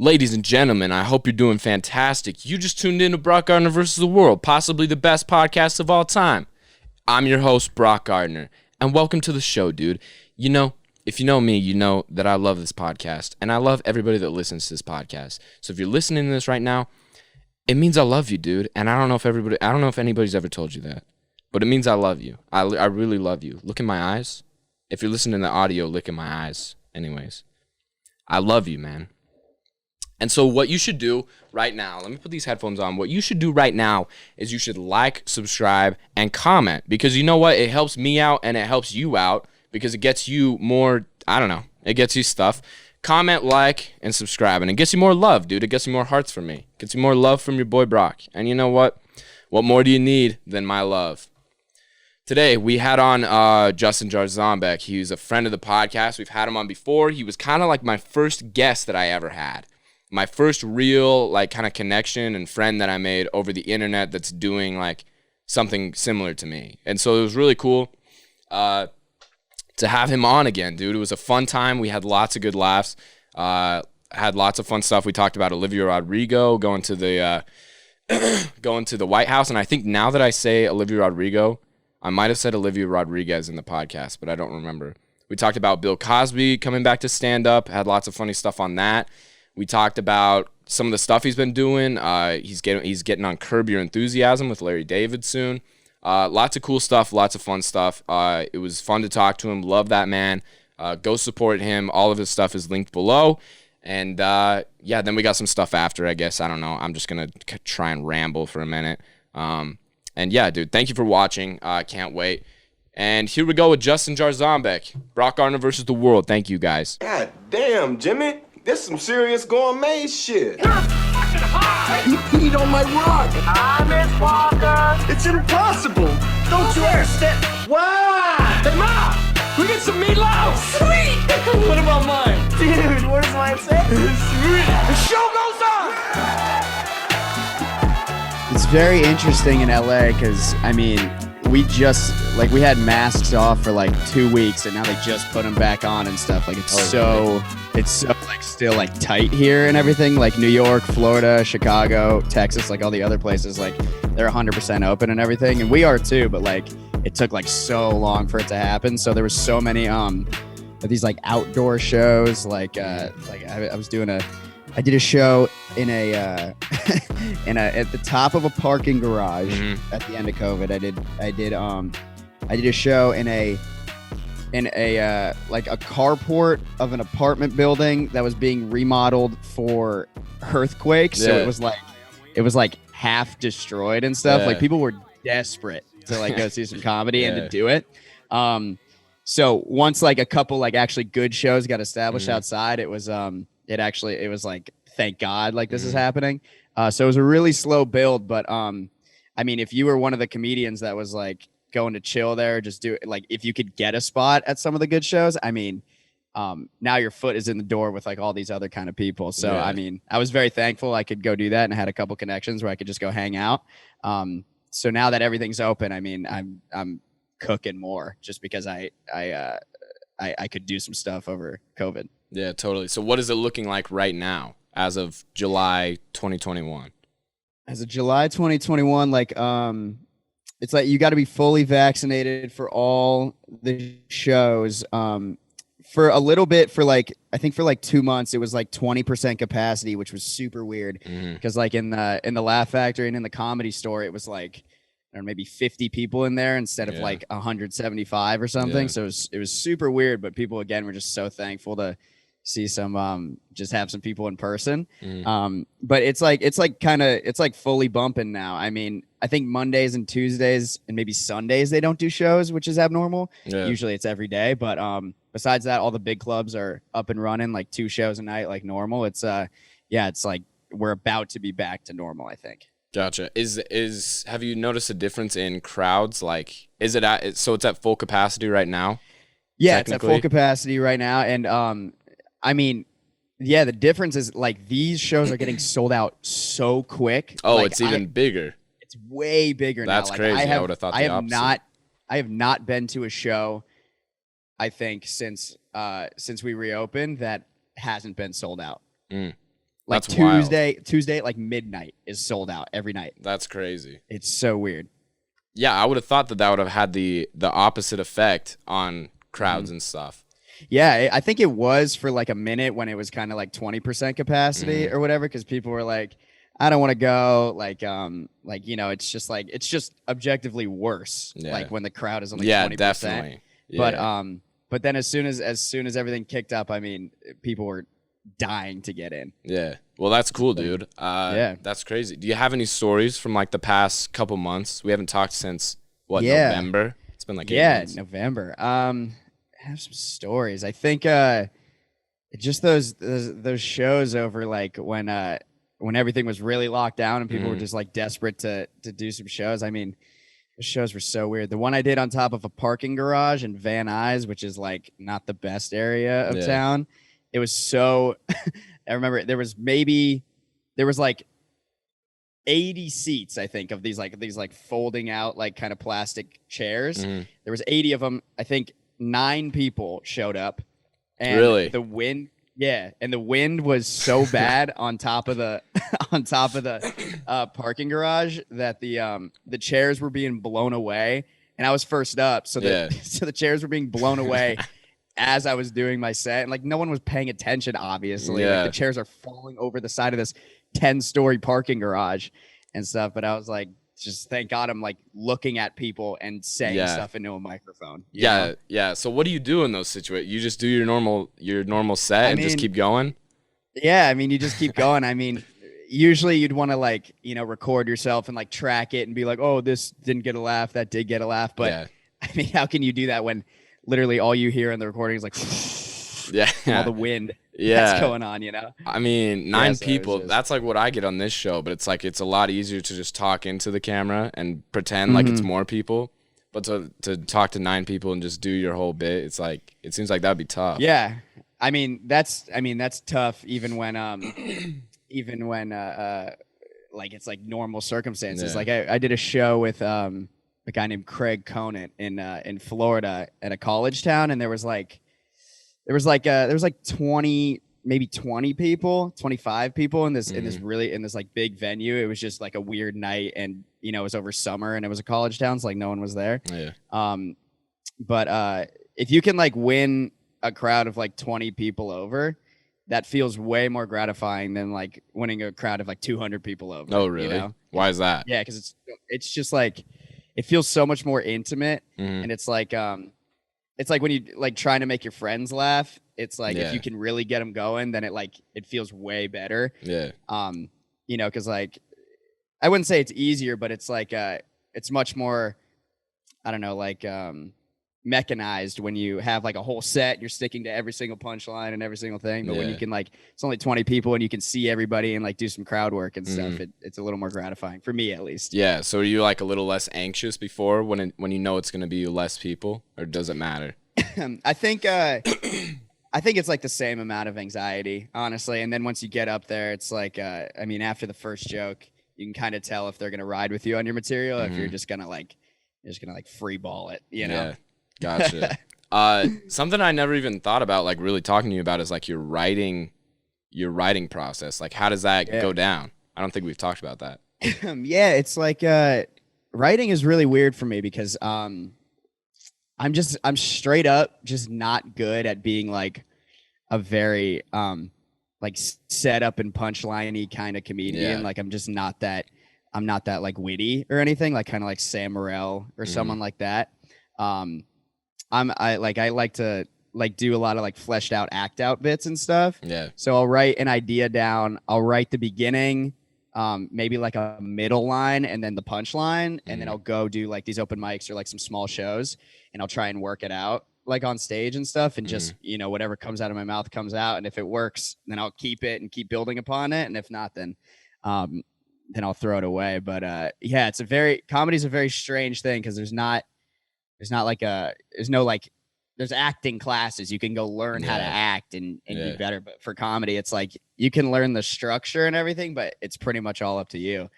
Ladies and gentlemen, I hope you're doing fantastic. You just tuned in to Broc Gardner versus the World, possibly the best podcast of all time. I'm your host, Broc Gardner, and welcome to the show, dude. You know, if you know me, you know that I love this podcast, and I love everybody that listens to this podcast. So if you're listening to this right now, it means I love you, dude. And I don't know if anybody's ever told you that, but it means I love you. I really love you. Look in my eyes. If you're listening to the audio, look in my eyes. Anyways, I love you, man. And so what you should do right now, let me put these headphones on. What you should do right now is you should like, subscribe, and comment. Because you know what? It helps me out and it helps you out because it gets you more, it gets you stuff. Comment, like, and subscribe. And it gets you more love, dude. It gets you more hearts from me. It gets you more love from your boy Broc. And you know what? What more do you need than my love? Today, we had on Justin Jarzombek. He's a friend of the podcast. We've had him on before. He was kind of like my first guest that I ever had. My first real kind of connection and friend that I made over the internet that's doing something similar to me. And so it was really cool to have him on again, dude. It was a fun time. We had lots of good laughs. Had lots of fun stuff. We talked about Olivia Rodrigo going to the White House. And I think now that I say Olivia Rodrigo, I might have said Olivia Rodriguez in the podcast, but I don't remember. We talked about Bill Cosby coming back to stand up. Had lots of funny stuff on that. We talked about some of the stuff he's been doing. He's getting on Curb Your Enthusiasm with Larry David soon. Lots of cool stuff, lots of fun stuff. It was fun to talk to him. Love that man. Go support him. All of his stuff is linked below. And then we got some stuff after, I guess. I don't know. I'm just going to try and ramble for a minute. Dude, thank you for watching. I can't wait. And here we go with Justin Jarzombek. Broc Gardner versus the World. Thank you, guys. God damn, Jimmy. This some serious gourmet shit. You're fucking high! You peed on my rug. I miss Walker. It's impossible. Don't you ever step. Why? Hey, Mom! We get some meatloaf! Sweet! What about mine? Dude, what does mine say? Sweet! The show goes on! It's very interesting in LA because, we just, we had masks off for 2 weeks and now they just put them back on and stuff. It's so still tight here and everything. New York, Florida, Chicago, Texas, all the other places, they're 100% open and everything. And we are too, but it took so long for it to happen. So there was so many these outdoor shows. I did a show in a at the top of a parking garage at the end of COVID. I did a show in a carport of an apartment building that was being remodeled for earthquakes. So it was half destroyed and stuff. Yeah. People were desperate to go see some comedy and to do it. So once a couple actually good shows got established outside, it was thank God this is happening. So it was a really slow build, but if you were one of the comedians that was going to chill there, just do it. If you could get a spot at some of the good shows, now your foot is in the door with all these other kind of people. So I was very thankful I could go do that and I had a couple connections where I could just go hang out. So now that everything's open, I'm cooking more just because I could do some stuff over COVID. Yeah, totally. So what is it looking like right now as of July 2021? As of July 2021, it's you got to be fully vaccinated for all the shows. For a little bit, I think for 2 months, it was 20% capacity, which was super weird because in the Laugh Factory and in the Comedy Store, it was maybe 50 people in there instead of 175 or something. Yeah. So it was super weird, but people again were just so thankful to see some just have some people in person. But it's fully bumping now. I think Mondays and Tuesdays and maybe Sundays they don't do shows, which is abnormal. Yeah. Usually it's every day, but besides that, all the big clubs are up and running 2 shows a night like normal. It's we're about to be back to normal, I think. Gotcha. Have you noticed a difference in crowds? Is it so it's at full capacity right now? Yeah, it's at full capacity right now. And the difference is these shows are getting sold out so quick. Oh, it's even bigger. It's way bigger now. That's crazy. I would have thought the opposite. I have not been to a show, I think, since we reopened that hasn't been sold out. Like That's wild. Tuesday at like midnight is sold out every night. That's crazy. It's so weird. Yeah, I would have thought that would have had the opposite effect on crowds and stuff. Yeah, I think it was for like a minute when it was kind of like 20% capacity or whatever, because people were like, I don't want to go. Like, you know, it's just objectively worse. Yeah. Like when the crowd is only 20%. Definitely. Yeah. But then as soon as everything kicked up, I mean, people were dying to get in. Yeah. Well, that's cool, dude. Yeah. That's crazy. Do you have any stories from like the past couple months? We haven't talked since November? It's been like 8 months. November. I have some stories. I think just those shows over like when everything was really locked down and people were just like desperate to do some shows. I mean, the shows were so weird. The one I did on top of a parking garage in Van Nuys, which is like not the best area of town. It was so I remember there was like 80 seats, I think, of these folding out like kind of plastic chairs. There was 80 of them. I think 9 people showed up. And really? The wind was so bad on top of the parking garage that the chairs were being blown away, and I was first up, so the chairs were being blown away as I was doing my set, and like no one was paying attention, obviously. Like the chairs are falling over the side of this 10-story parking garage and stuff, but I was like, just thank God I'm like looking at people and saying stuff into a microphone. You know? Yeah. So what do you do in those situations? You just do your normal set and just keep going? Yeah, I mean, you just keep going. I mean, usually you'd want to like, you know, record yourself and like track it and be like, oh, this didn't get a laugh, that did get a laugh. But I mean, how can you do that when literally all you hear in the recording is like all the wind that's going on, you know? I mean, 9 people, that's like what I get on this show, but it's like it's a lot easier to just talk into the camera and pretend like it's more people. But to talk to 9 people and just do your whole bit, it's like it seems like that'd be tough. Yeah. I mean, that's tough even when like it's like normal circumstances. Like I did a show with a guy named Craig Conant in Florida at a college town, and there was like 20, maybe 20 people, 25 people in this like big venue. It was just like a weird night, and you know, it was over summer and it was a college town, so like no one was there. But if you can like win a crowd of like 20 people over, that feels way more gratifying than like winning a crowd of like 200 people over. Oh, really? You know? Why is that? Yeah, because it's just like it feels so much more intimate, and it's like when you like trying to make your friends laugh. It's like if you can really get them going, then it feels way better. Yeah. You know, because like I wouldn't say it's easier, but it's like it's much more, I don't know, like mechanized when you have like a whole set, you're sticking to every single punchline and every single thing. But when you can like, it's only 20 people and you can see everybody and like do some crowd work and stuff, it's a little more gratifying for me, at least. Yeah. So are you like a little less anxious before when you know it's going to be less people, or does it matter? I think it's like the same amount of anxiety, honestly. And then once you get up there, it's like, I mean, after the first joke, you can kind of tell if they're going to ride with you on your material, if you're just going to like free ball it, you know? Yeah. Gotcha. Something I never even thought about, like really talking to you about, is like your writing process. Like, how does that go down? I don't think we've talked about that. Yeah, it's like writing is really weird for me because I'm straight up just not good at being like a very like set up and punchline-y kind of comedian. Yeah. Like I'm not that like witty or anything, like kind of like Sam Morril or someone like that. I like to like do a lot of like fleshed out act out bits and stuff. Yeah. So I'll write an idea down. I'll write the beginning, maybe like a middle line and then the punchline. And then I'll go do like these open mics or like some small shows, and I'll try and work it out like on stage and stuff. And just, you know, whatever comes out of my mouth comes out. And if it works, then I'll keep it and keep building upon it. And if not, then I'll throw it away. But yeah, comedy's a very strange thing because there's acting classes. You can go learn how to act and be better. But for comedy, it's like you can learn the structure and everything, but it's pretty much all up to you.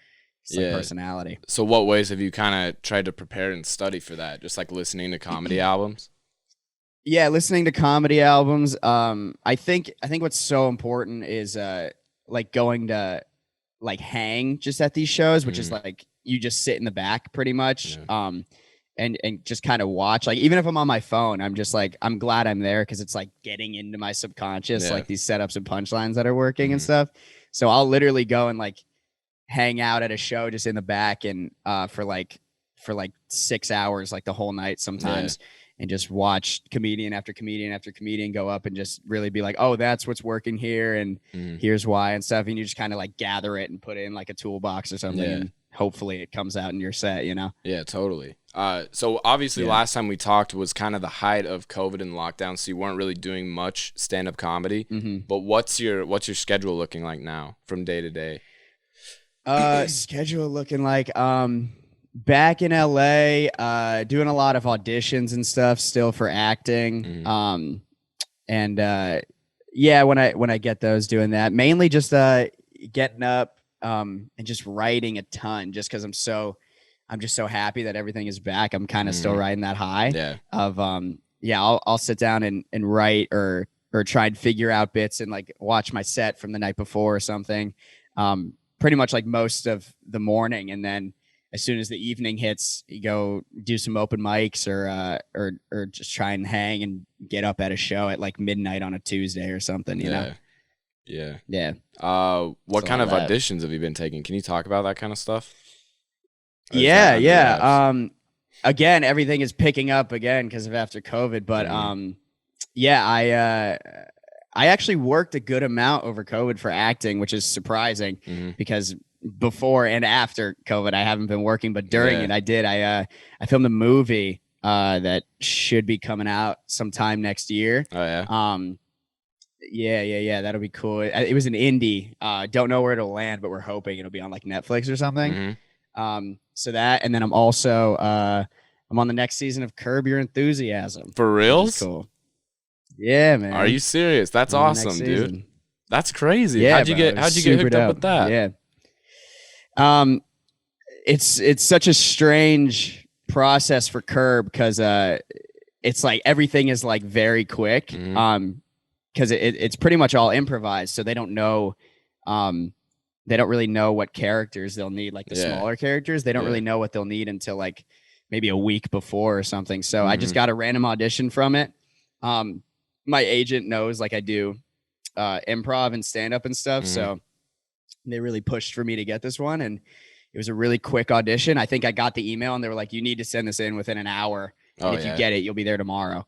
It's like personality. So what ways have you kind of tried to prepare and study for that? Just like listening to comedy albums? Yeah, listening to comedy albums. I think what's so important is like going to like hang just at these shows, which is like you just sit in the back pretty much. And just kind of watch. Like, even if I'm on my phone, I'm just like, I'm glad I'm there because it's like getting into my subconscious, like these setups and punchlines that are working and stuff. So I'll literally go and like hang out at a show just in the back and for like 6 hours, like the whole night sometimes, and just watch comedian after comedian after comedian go up and just really be like, oh, that's what's working here and here's why and stuff. And you just kind of like gather it and put it in like a toolbox or something. And hopefully it comes out in your set, you know? Yeah, totally. So obviously last time we talked was kind of the height of COVID and lockdown, so you weren't really doing much stand-up comedy. But what's your schedule looking like now from day to day? Schedule looking like back in LA, doing a lot of auditions and stuff still for acting. And when I get those, doing that, mainly just getting up and just writing a ton just because I'm just so happy that everything is back. I'm kind of still riding that high of I'll sit down and write or try and figure out bits and like watch my set from the night before or something. Pretty much like most of the morning, and then as soon as the evening hits, you go do some open mics or just try and hang and get up at a show at like midnight on a Tuesday or something, you know? Yeah. What kind of auditions have you been taking? Can you talk about that kind of stuff? Yeah. Again, everything is picking up again because of after COVID, but I actually worked a good amount over COVID for acting, which is surprising because before and after COVID, I haven't been working, but during it, I did. I filmed a movie that should be coming out sometime next year. Oh yeah. Yeah. That'll be cool. It was an indie. Don't know where it'll land, but we're hoping it'll be on like Netflix or something. So that, and then I'm also I'm on the next season of Curb Your Enthusiasm. For reals? Cool. Yeah, man. Are you serious? That's awesome, dude. That's crazy. Yeah, how'd you get hooked up with that? Yeah. It's such a strange process for Curb because it's like everything is like very quick. Because it's pretty much all improvised, so they don't know. They don't really know what characters they'll need, like the smaller characters. They don't really know what they'll need until like maybe a week before or something. So I just got a random audition from it. My agent knows like I do improv and stand-up and stuff. So they really pushed for me to get this one. And it was a really quick audition. I think I got the email and they were like, you need to send this in within an hour. And if you get it, you'll be there tomorrow.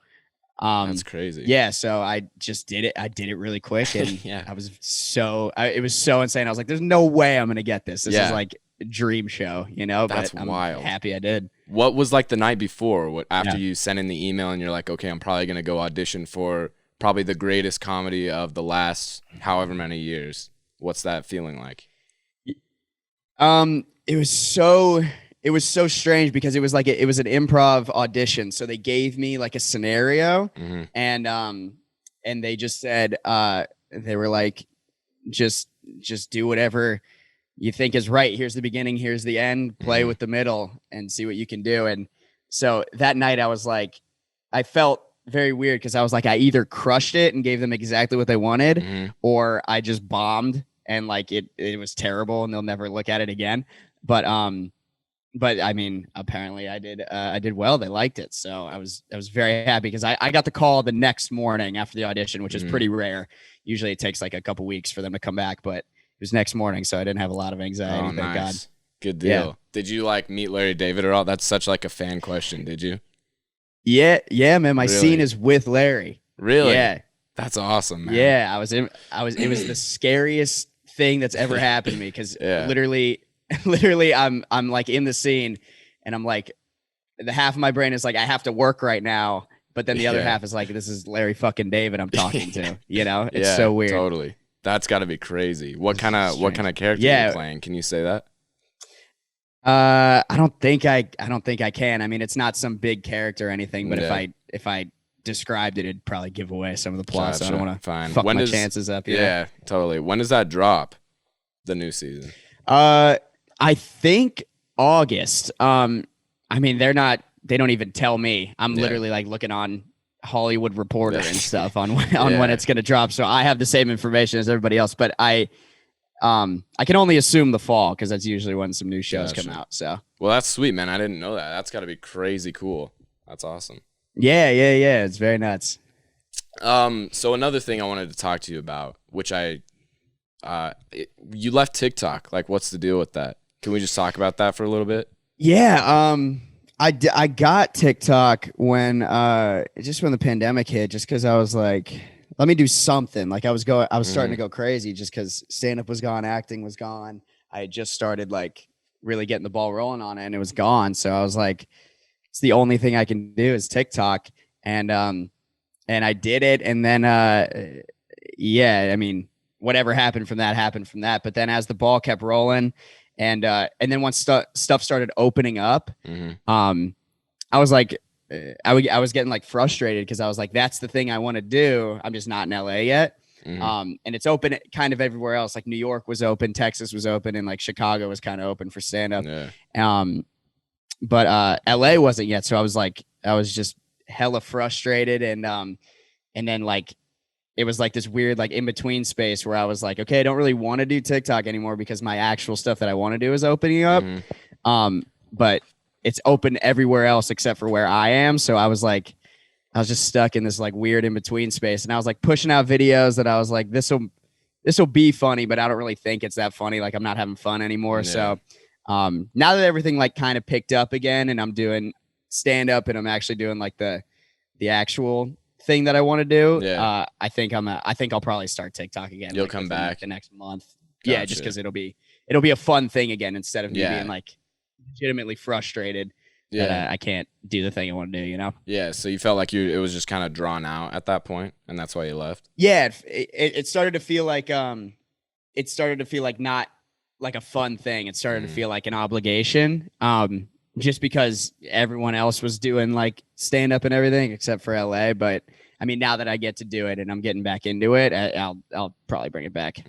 That's crazy. Yeah, so I just did it. I did it really quick, and it was so insane. I was like, "There's no way I'm gonna get this. This is like a dream show, you know." That's but I'm wild. Happy I did. What was like the night before? After you sent in the email and you're like, "Okay, I'm probably gonna go audition for probably the greatest comedy of the last however many years." What's that feeling like? It was so strange because it was like it was an improv audition. So they gave me like a scenario and they just said they were like just do whatever you think is right. Here's the beginning, here's the end, play with the middle and see what you can do. And so that night I was like, I felt very weird because I was like, I either crushed it and gave them exactly what they wanted or I just bombed and like it was terrible and they'll never look at it again. But I mean, apparently I did well. They liked it. So I was very happy because I got the call the next morning after the audition, which is pretty rare. Usually it takes like a couple weeks for them to come back, but it was next morning. So I didn't have a lot of anxiety. Thank God. Good deal. Yeah. Did you like meet Larry David at all? That's such like a fan question. Did you? Yeah, man. My scene is with Larry. Really? Yeah. That's awesome, man. Yeah. It was the scariest thing that's ever happened to me because literally I'm like in the scene and I'm like, the half of my brain is like, I have to work right now. But then the other half is like, this is Larry fucking David I'm talking to, you know? It's so weird. Totally. That's gotta be crazy. What kind of character are you playing? Can you say that? I don't think I can. I mean, it's not some big character or anything, but if I described it, it'd probably give away some of the plot. Gotcha. So I don't want to fuck my chances up. Yeah, totally. When does that drop? The new season? I think August. I mean, they don't even tell me. I'm literally like looking on Hollywood Reporter and stuff on when it's going to drop. So I have the same information as everybody else, but I I can only assume the fall because that's usually when some new shows come out. So well, that's sweet, man. I didn't know that. That's got to be crazy cool. That's awesome. Yeah. It's very nuts. So another thing I wanted to talk to you about, which you left TikTok. Like, what's the deal with that? Can we just talk about that for a little bit? Yeah. I got TikTok when the pandemic hit, just because I was like, let me do something. Like I was starting to go crazy just because stand-up was gone, acting was gone. I had just started like really getting the ball rolling on it, and it was gone. So I was like, it's the only thing I can do is TikTok. And I did it. And then, I mean, whatever happened from that. But then as the ball kept rolling and then once stuff started opening up, I was like, I was getting like frustrated because I was like, that's the thing I want to do. I'm just not in LA yet. And it's open kind of everywhere else. Like New York was open, Texas was open, and like Chicago was kind of open for stand-up. Yeah. But LA wasn't yet. So I was just hella frustrated. And then like, it was like this weird, like in between space where I was like, okay, I don't really want to do TikTok anymore because my actual stuff that I want to do is opening up. But it's open everywhere else except for where I am. So I was just stuck in this like weird in between space. And I was like pushing out videos that I was like, this will be funny, but I don't really think it's that funny. Like I'm not having fun anymore. Yeah. So now that everything like kind of picked up again and I'm doing stand up and I'm actually doing like the actual thing that I want to do. Yeah. I think I'll probably start TikTok again. You'll like, come back the next month. Gotcha. Yeah. Just cause it'll be a fun thing again instead of me being like legitimately frustrated that I can't do the thing I want to do, you know? Yeah. So you felt like it was just kind of drawn out at that point and that's why you left. Yeah. It started to feel like, not like a fun thing. It started to feel like an obligation. Just because everyone else was doing like stand up and everything except for LA. But I mean, now that I get to do it and I'm getting back into it, I'll probably bring it back.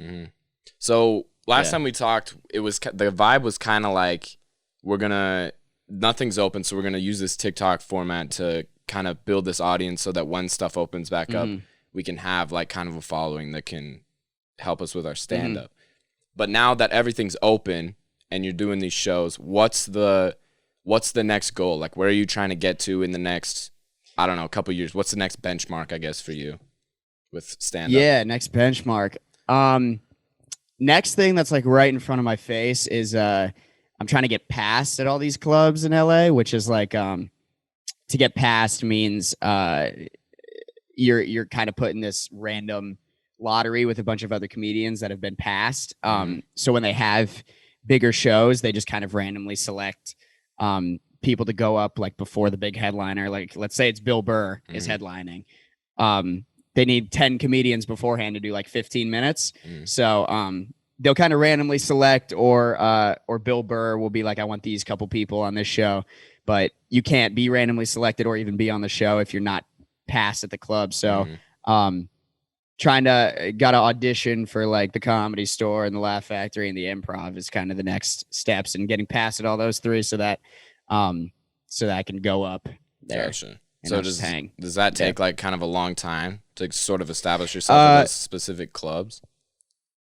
So last time we talked, the vibe was kind of like, nothing's open. So we're going to use this TikTok format to kind of build this audience so that when stuff opens back up, we can have like kind of a following that can help us with our stand up. But now that everything's open and you're doing these shows, what's the next goal? Like, where are you trying to get to in the next, I don't know, a couple of years? What's the next benchmark, I guess, for you with stand-up? Yeah, next benchmark. Next thing that's like right in front of my face is I'm trying to get passed at all these clubs in LA, which is like to get passed means you're kind of put in this random lottery with a bunch of other comedians that have been passed. So when they have bigger shows, they just kind of randomly select people to go up like before the big headliner. Like let's say it's Bill Burr is headlining. They need 10 comedians beforehand to do like 15 minutes. So they'll kind of randomly select or Bill Burr will be like, I want these couple people on this show, but you can't be randomly selected or even be on the show if you're not passed at the club. So got to audition for like the Comedy Store and the Laugh Factory and the Improv is kind of the next steps, and getting past at all those three so that I can go up there. Gotcha. So does that take like kind of a long time to sort of establish yourself at those specific clubs?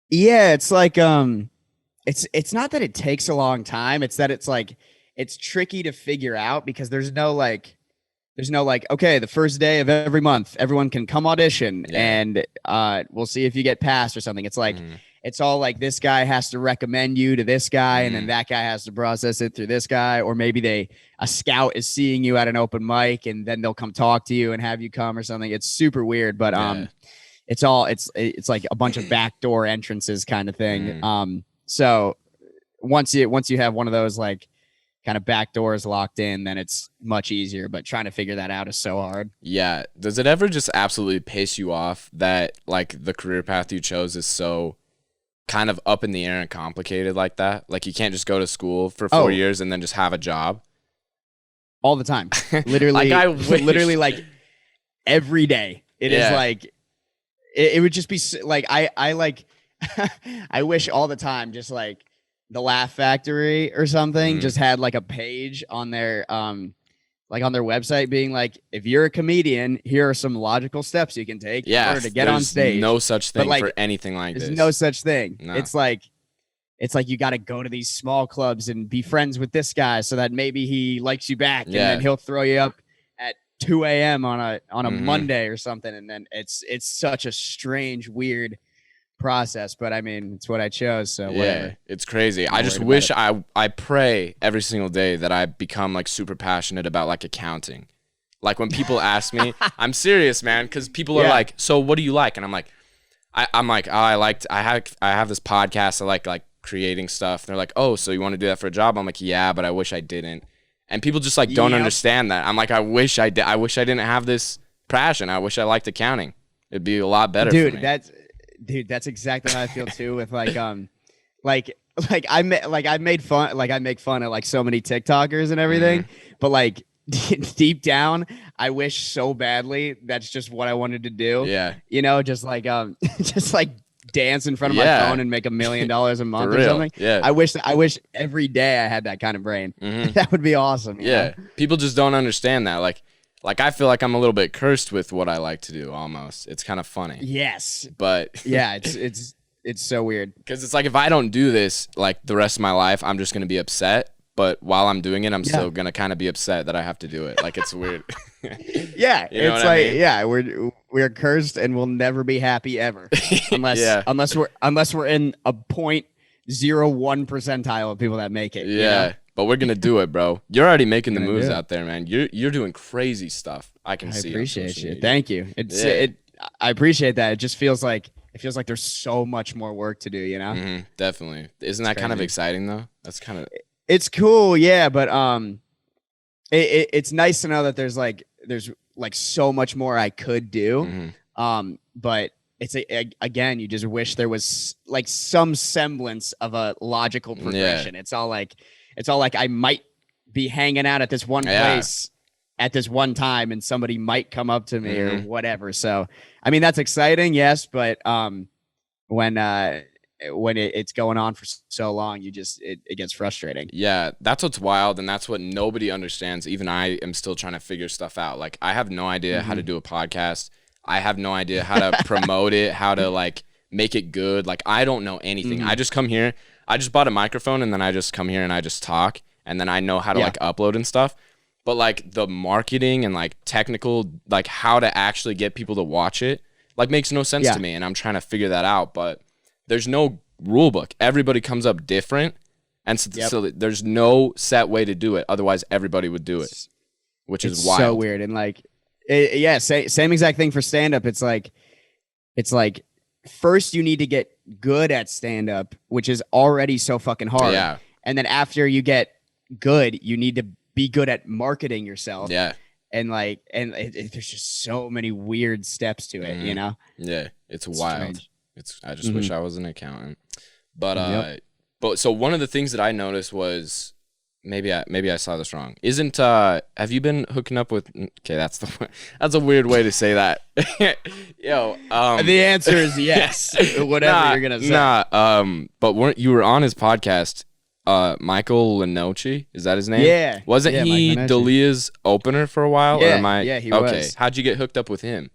Yeah, it's like it's not that it takes a long time, it's that it's like it's tricky to figure out because there's no like okay, the first day of every month everyone can come audition and we'll see if you get passed or something. It's like it's all like this guy has to recommend you to this guy and then that guy has to process it through this guy, or maybe a scout is seeing you at an open mic and then they'll come talk to you and have you come or something. It's super weird, but it's like a bunch of backdoor entrances kind of thing. So once you have one of those like kind of back doors locked in, then it's much easier, but trying to figure that out is so hard. Yeah. Does it ever just absolutely piss you off that like the career path you chose is so kind of up in the air and complicated like that? Like you can't just go to school for 4 years and then just have a job? All the time. Literally, like I wish. Literally like every day. It is like, it would just be like, I like, I wish all the time, just like, the Laugh Factory or something just had like a page on their like on their website being like, if you're a comedian, here are some logical steps you can take in order to get on stage. No such thing for anything like this. There's no such thing. No. It's like it's like you got to go to these small clubs and be friends with this guy so that maybe he likes you back, and then he'll throw you up at 2 a.m. on a Monday or something, and then it's such a strange, weird process. But I mean, it's what I chose, so whatever. Yeah, it's crazy. I just wish I pray every single day that I become like super passionate about like accounting. Like when people ask me, I'm serious, man, because people are like, "So what do you like?" And I'm like, I'm like, "Oh, I have this podcast. I like creating stuff." And they're like, "Oh, so you want to do that for a job?" I'm like, "Yeah, but I wish I didn't." And people just like don't understand that. I'm like, I wish I did. I wish I didn't have this passion. I wish I liked accounting. It'd be a lot better for me. That's exactly how I feel too. With I make fun of like so many TikTokers and everything, but like deep down, I wish so badly that's just what I wanted to do. Yeah, you know, just like dance in front of my phone and make $1 million a month or something. Yeah, I wish every day I had that kind of brain. That would be awesome. You know? People just don't understand that. Like I feel like I'm a little bit cursed with what I like to do. Almost, it's kind of funny. Yes, but yeah, it's so weird because it's like if I don't do this like the rest of my life, I'm just gonna be upset. But while I'm doing it, I'm still gonna kind of be upset that I have to do it. Like it's weird. Yeah, you know it's what like I mean? we're cursed and we'll never be happy ever, unless we're in a 0.01 percentile of people that make it. Yeah, you know? but we're gonna do it, bro. You're already making the moves out there, man. You're doing crazy stuff. I can see. I appreciate you. Thank you. I appreciate that. It just feels like there's so much more work to do. You know? Definitely. Isn't that kind of exciting though? That's kind of. It's cool, yeah, but it's nice to know that there's so much more I could do. But it's again, you just wish there was like some semblance of a logical progression. It's all like I might be hanging out at this one place at this one time, and somebody might come up to me or whatever. So I mean, that's exciting, yes, but when it's going on for so long, it gets frustrating. Yeah, that's what's wild, and that's what nobody understands. Even I am still trying to figure stuff out. Like, I have no idea how to do a podcast. I have no idea how to promote it, how to, like, make it good. Like, I don't know anything. I just come here. I just bought a microphone, and then I just come here and I just talk, and then I know how to, like, upload and stuff. But, like, the marketing and, like, technical, like, how to actually get people to watch it, like, makes no sense to me, and I'm trying to figure that out, but there's no rule book. Everybody comes up different, and so there's no set way to do it. Otherwise, everybody would do it, which is wild. So weird. And like, same exact thing for stand up. It's like first you need to get good at stand up, which is already so fucking hard. Yeah. And then after you get good, you need to be good at marketing yourself. Yeah. And there's just so many weird steps to it, you know? Yeah. It's wild. Strange. I just wish I was an accountant. But so one of the things that I noticed was maybe I saw this wrong. Isn't have you been hooking up with? Okay, that's a weird way to say that. Yo, the answer is yes. Whatever you're gonna say. But you were on his podcast. Michael Lenoci, is that his name? Yeah. Wasn't he Delia's opener for a while? Yeah. Or am I? Yeah, he okay. was. How'd you get hooked up with him?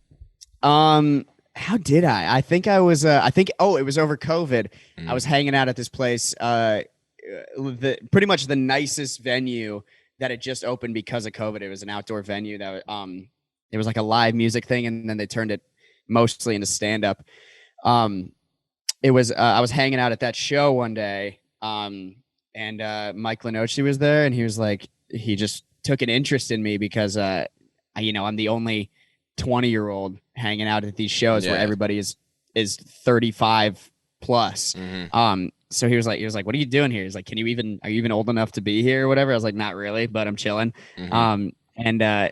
How did I? I think I was. It was over COVID. I was hanging out at this place. Pretty much the nicest venue that had just opened because of COVID. It was an outdoor venue that it was like a live music thing, and then they turned it mostly into stand up. It was. I was hanging out at that show one day. And Mike Lenoci was there, and he was like, he just took an interest in me because I'm the only 20-year-old hanging out at these shows where everybody is 35 plus. So he was like, what are you doing here? He's like, are you even old enough to be here or whatever? I was like, not really, but I'm chilling. And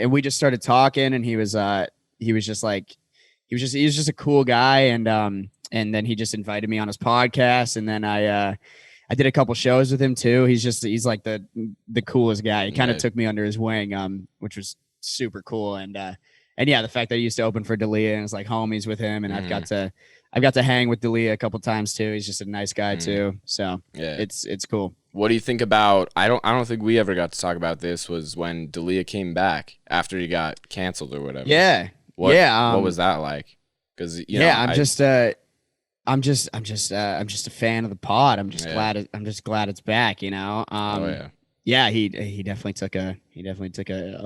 we just started talking, and he was just a cool guy. And then he just invited me on his podcast, and then I did a couple shows with him too. He's like the coolest guy. He kind of took me under his wing, which was super cool. And yeah, the fact that I used to open for Delia and it's like homies with him, and I've got to hang with Delia a couple times too. He's just a nice guy too. So yeah, it's cool. What do you think about? I don't think we ever got to talk about this. Was when Delia came back after he got canceled or whatever. Yeah. What was that like? Because I'm just a fan of the pod. I'm just glad it's back. You know. Yeah, he definitely took a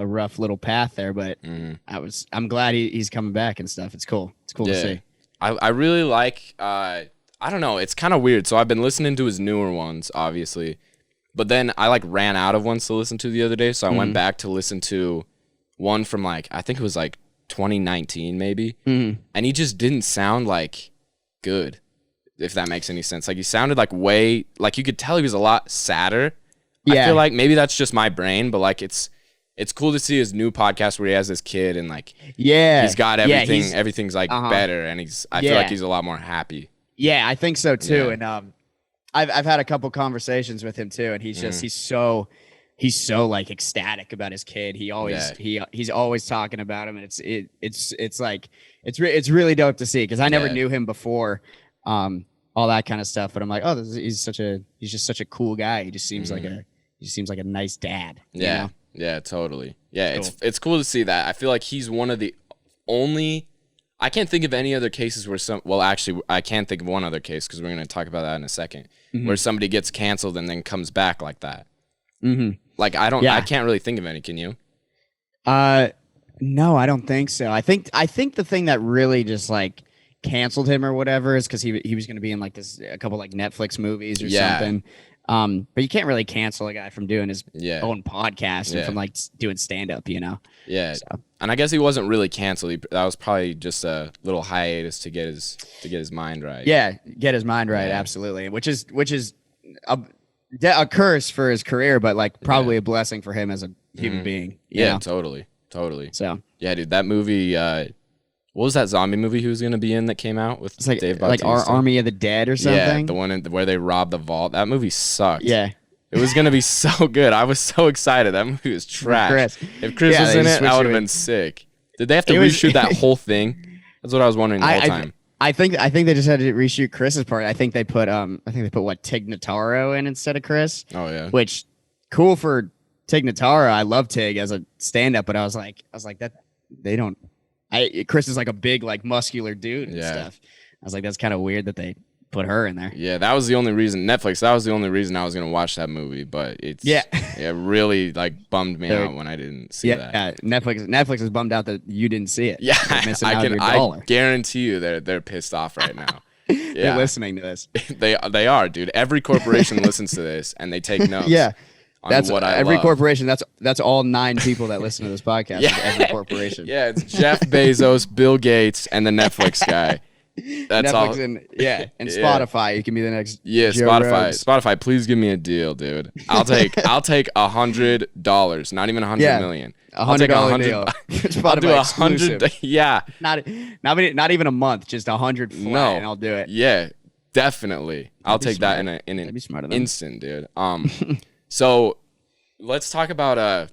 rough little path there, but I'm glad he's coming back and stuff. It's cool. It's cool to see. I really like. I don't know. It's kind of weird. So I've been listening to his newer ones, obviously, but then I like ran out of ones to listen to the other day, so I went back to listen to one from like I think it was like 2019 maybe, and he just didn't sound like good, if that makes any sense. Like he sounded like way like you could tell he was a lot sadder. Yeah. I feel like maybe that's just my brain, but like it's cool to see his new podcast where he has this kid and like he's got everything. Everything's like better, and I feel like he's a lot more happy. Yeah, I think so too. Yeah. And I've had a couple conversations with him too, and he's just he's so like ecstatic about his kid. He always he's always talking about him, and it's like it's really dope to see because I never knew him before. All that kind of stuff, but I'm like, he's just such a cool guy. He just seems like a nice dad. Yeah, you know? Yeah, totally. Yeah, cool. It's cool to see that. I feel like he's one of the only. I can't think of any other cases where actually, I can think of one other case because we're going to talk about that in a second, where somebody gets canceled and then comes back like that. Like I can't really think of any. Can you? No, I don't think so. I think the thing that really just like canceled him or whatever is because he was going to be in like a couple like Netflix movies or something. But you can't really cancel a guy from doing his own podcast and from like doing stand up, you know? Yeah. So. And I guess he wasn't really canceled. That was probably just a little hiatus to get his mind right. Yeah, get his mind right, absolutely. Which is a curse for his career, but like probably a blessing for him as a human being. You know? Totally. So yeah, dude, that movie. What was that zombie movie he was going to be in that came out with Dave Bautista? Like our Army of the Dead or something? Yeah, the one where they robbed the vault. That movie sucked. Yeah. It was going to be so good. I was so excited. That movie was trash. If Chris was in it, that would have been sick. Did they have to reshoot that whole thing? That's what I was wondering the whole time. I think they just had to reshoot Chris's part. I think they put what, Tig Notaro in instead of Chris. Oh yeah. Which cool for Tig Notaro. I love Tig as a stand-up, but I was like that they don't. Chris is like a big, like muscular dude and stuff. I was like, that's kind of weird that they put her in there. Yeah, that was the only reason Netflix. That was the only reason I was gonna watch that movie. But it really like bummed me out when I didn't see that. Yeah, Netflix is bummed out that you didn't see it. Yeah, I guarantee you they're pissed off right now. They're listening to this. They are, dude. Every corporation listens to this and they take notes. Yeah. That's what every corporation. That's all 9 people that listen to this podcast. Every corporation. Yeah, it's Jeff Bezos, Bill Gates, and the Netflix guy. That's Netflix all. And Spotify. You can be the next. Yeah, Joe Spotify. Rhodes. Spotify, please give me a deal, dude. I'll take $100. Not even $100 million. $100 deal. Spotify exclusive. Yeah. Not even a month. Just 100 flat, and I'll do it. Yeah, definitely. I'll take that in an instant, dude. So let's talk about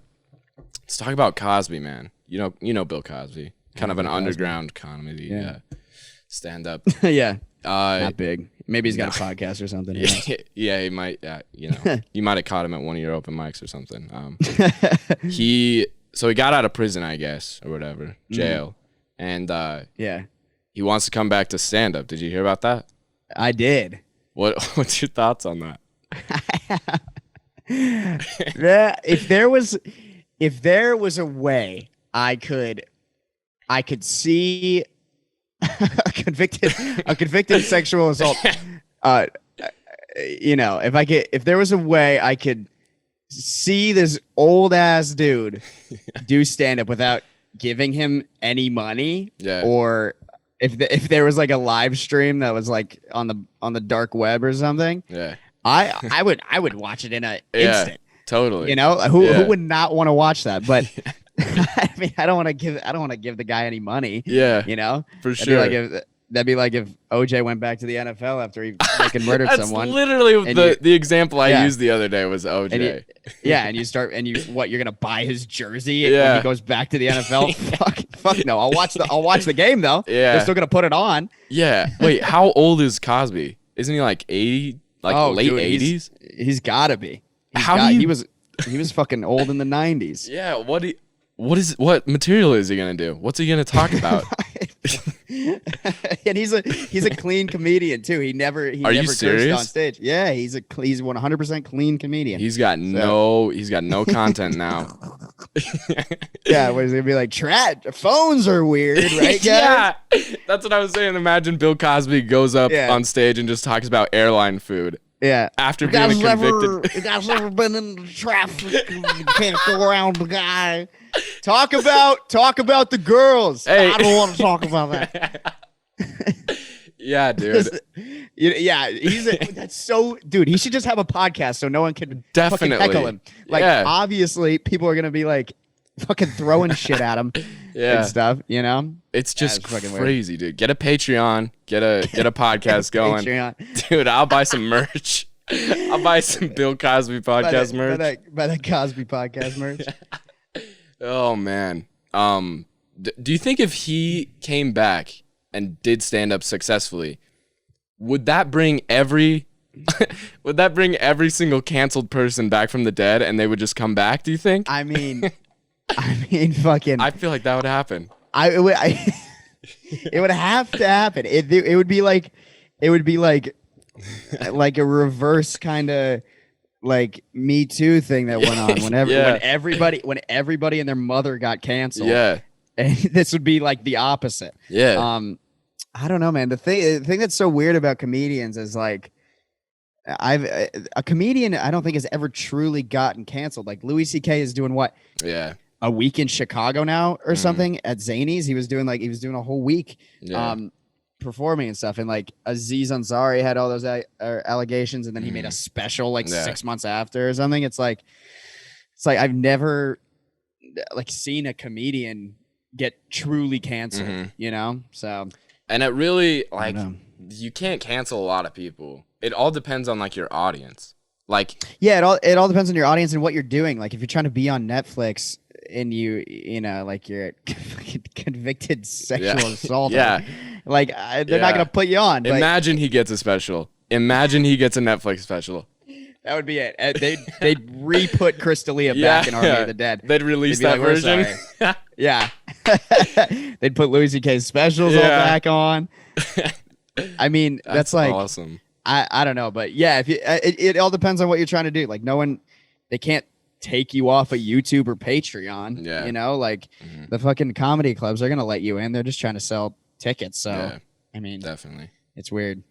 Cosby, man. You know Bill Cosby, kind of an underground comedy stand up. Yeah, not big. Maybe he's got a podcast or something. Yeah, he might. You might have caught him at one of your open mics or something. He got out of prison, I guess, or whatever, jail, and he wants to come back to stand up. Did you hear about that? I did. What's your thoughts on that? If there was a way I could see a convicted sexual assault, if there was a way I could see this old ass dude do stand up without giving him any money, or if there was like a live stream that was like on the dark web or something, I would watch it in an instant. Totally. You know, who would not want to watch that? But I mean, I don't want to give the guy any money. Yeah. You know, for sure. That'd be like if OJ went back to the NFL after he fucking murdered someone. Literally the example I used the other day was OJ. And you're gonna buy his jersey when he goes back to the NFL? Fuck no. I'll watch the game though. Yeah. They're still gonna put it on. Yeah. Wait, how old is Cosby? Isn't he like 80? Like late 80s? He's gotta be. He was fucking old in the 90s. Yeah, what material is he gonna do? What's he gonna talk about? And he's a clean comedian too. He never Are you cursed serious? on stage. Yeah, he's 100% clean comedian. He's got no content now. Yeah, what is it gonna be like? Phones are weird, right? Guys? Yeah, that's what I was saying. Imagine Bill Cosby goes up on stage and just talks about airline food. Yeah. After being convicted. You guys ever been in traffic? You can't go around the guy. Talk about the girls. Hey. I don't want to talk about that. Yeah, dude. Yeah, that's so, dude. He should just have a podcast so no one can fucking Definitely. heckle him. Like, obviously, people are gonna be like fucking throwing shit at him and stuff. You know, It's just fucking crazy, dude. Get a Patreon. Get a podcast going, Patreon. dude. I'll buy some merch. I'll buy some Bill Cosby podcast merch. By that Cosby podcast merch. Oh man. Do you think if he came back and did stand up successfully, would that bring every single canceled person back from the dead and they would just come back, do you think? I mean, fucking. I feel like that would happen. It would have to happen. It would be like a reverse kind of like Me Too thing that went on when everybody and their mother got canceled. Yeah. And this would be like the opposite. Yeah. I don't know, man. The thing that's so weird about comedians is like a comedian I don't think has ever truly gotten canceled. Like Louis C.K. is doing what? Yeah. A week in Chicago now or something at Zanies. He was doing a whole week performing and stuff. And like Aziz Ansari had all those allegations, and then he made a special 6 months after or something. It's like I've never like seen a comedian get truly canceled, you know? So, and it really like you can't cancel a lot of people. It all depends on like your audience. Like, yeah, it all depends on your audience and what you're doing. Like if you're trying to be on Netflix and you know, like you're a convicted sexual assaulter, like they're not gonna put you on. Imagine he gets a special. Imagine he gets a Netflix special. That would be it. They'd re-put Chris D'Elia back in Army of the Dead. They'd release that version. Yeah. They'd put Louis C.K.'s specials all back on. I mean, that's like awesome. I don't know, but yeah, if it all depends on what you're trying to do. Like they can't take you off of YouTube or Patreon. Yeah. You know, like the fucking comedy clubs are gonna let you in. They're just trying to sell tickets. So I mean, definitely, it's weird.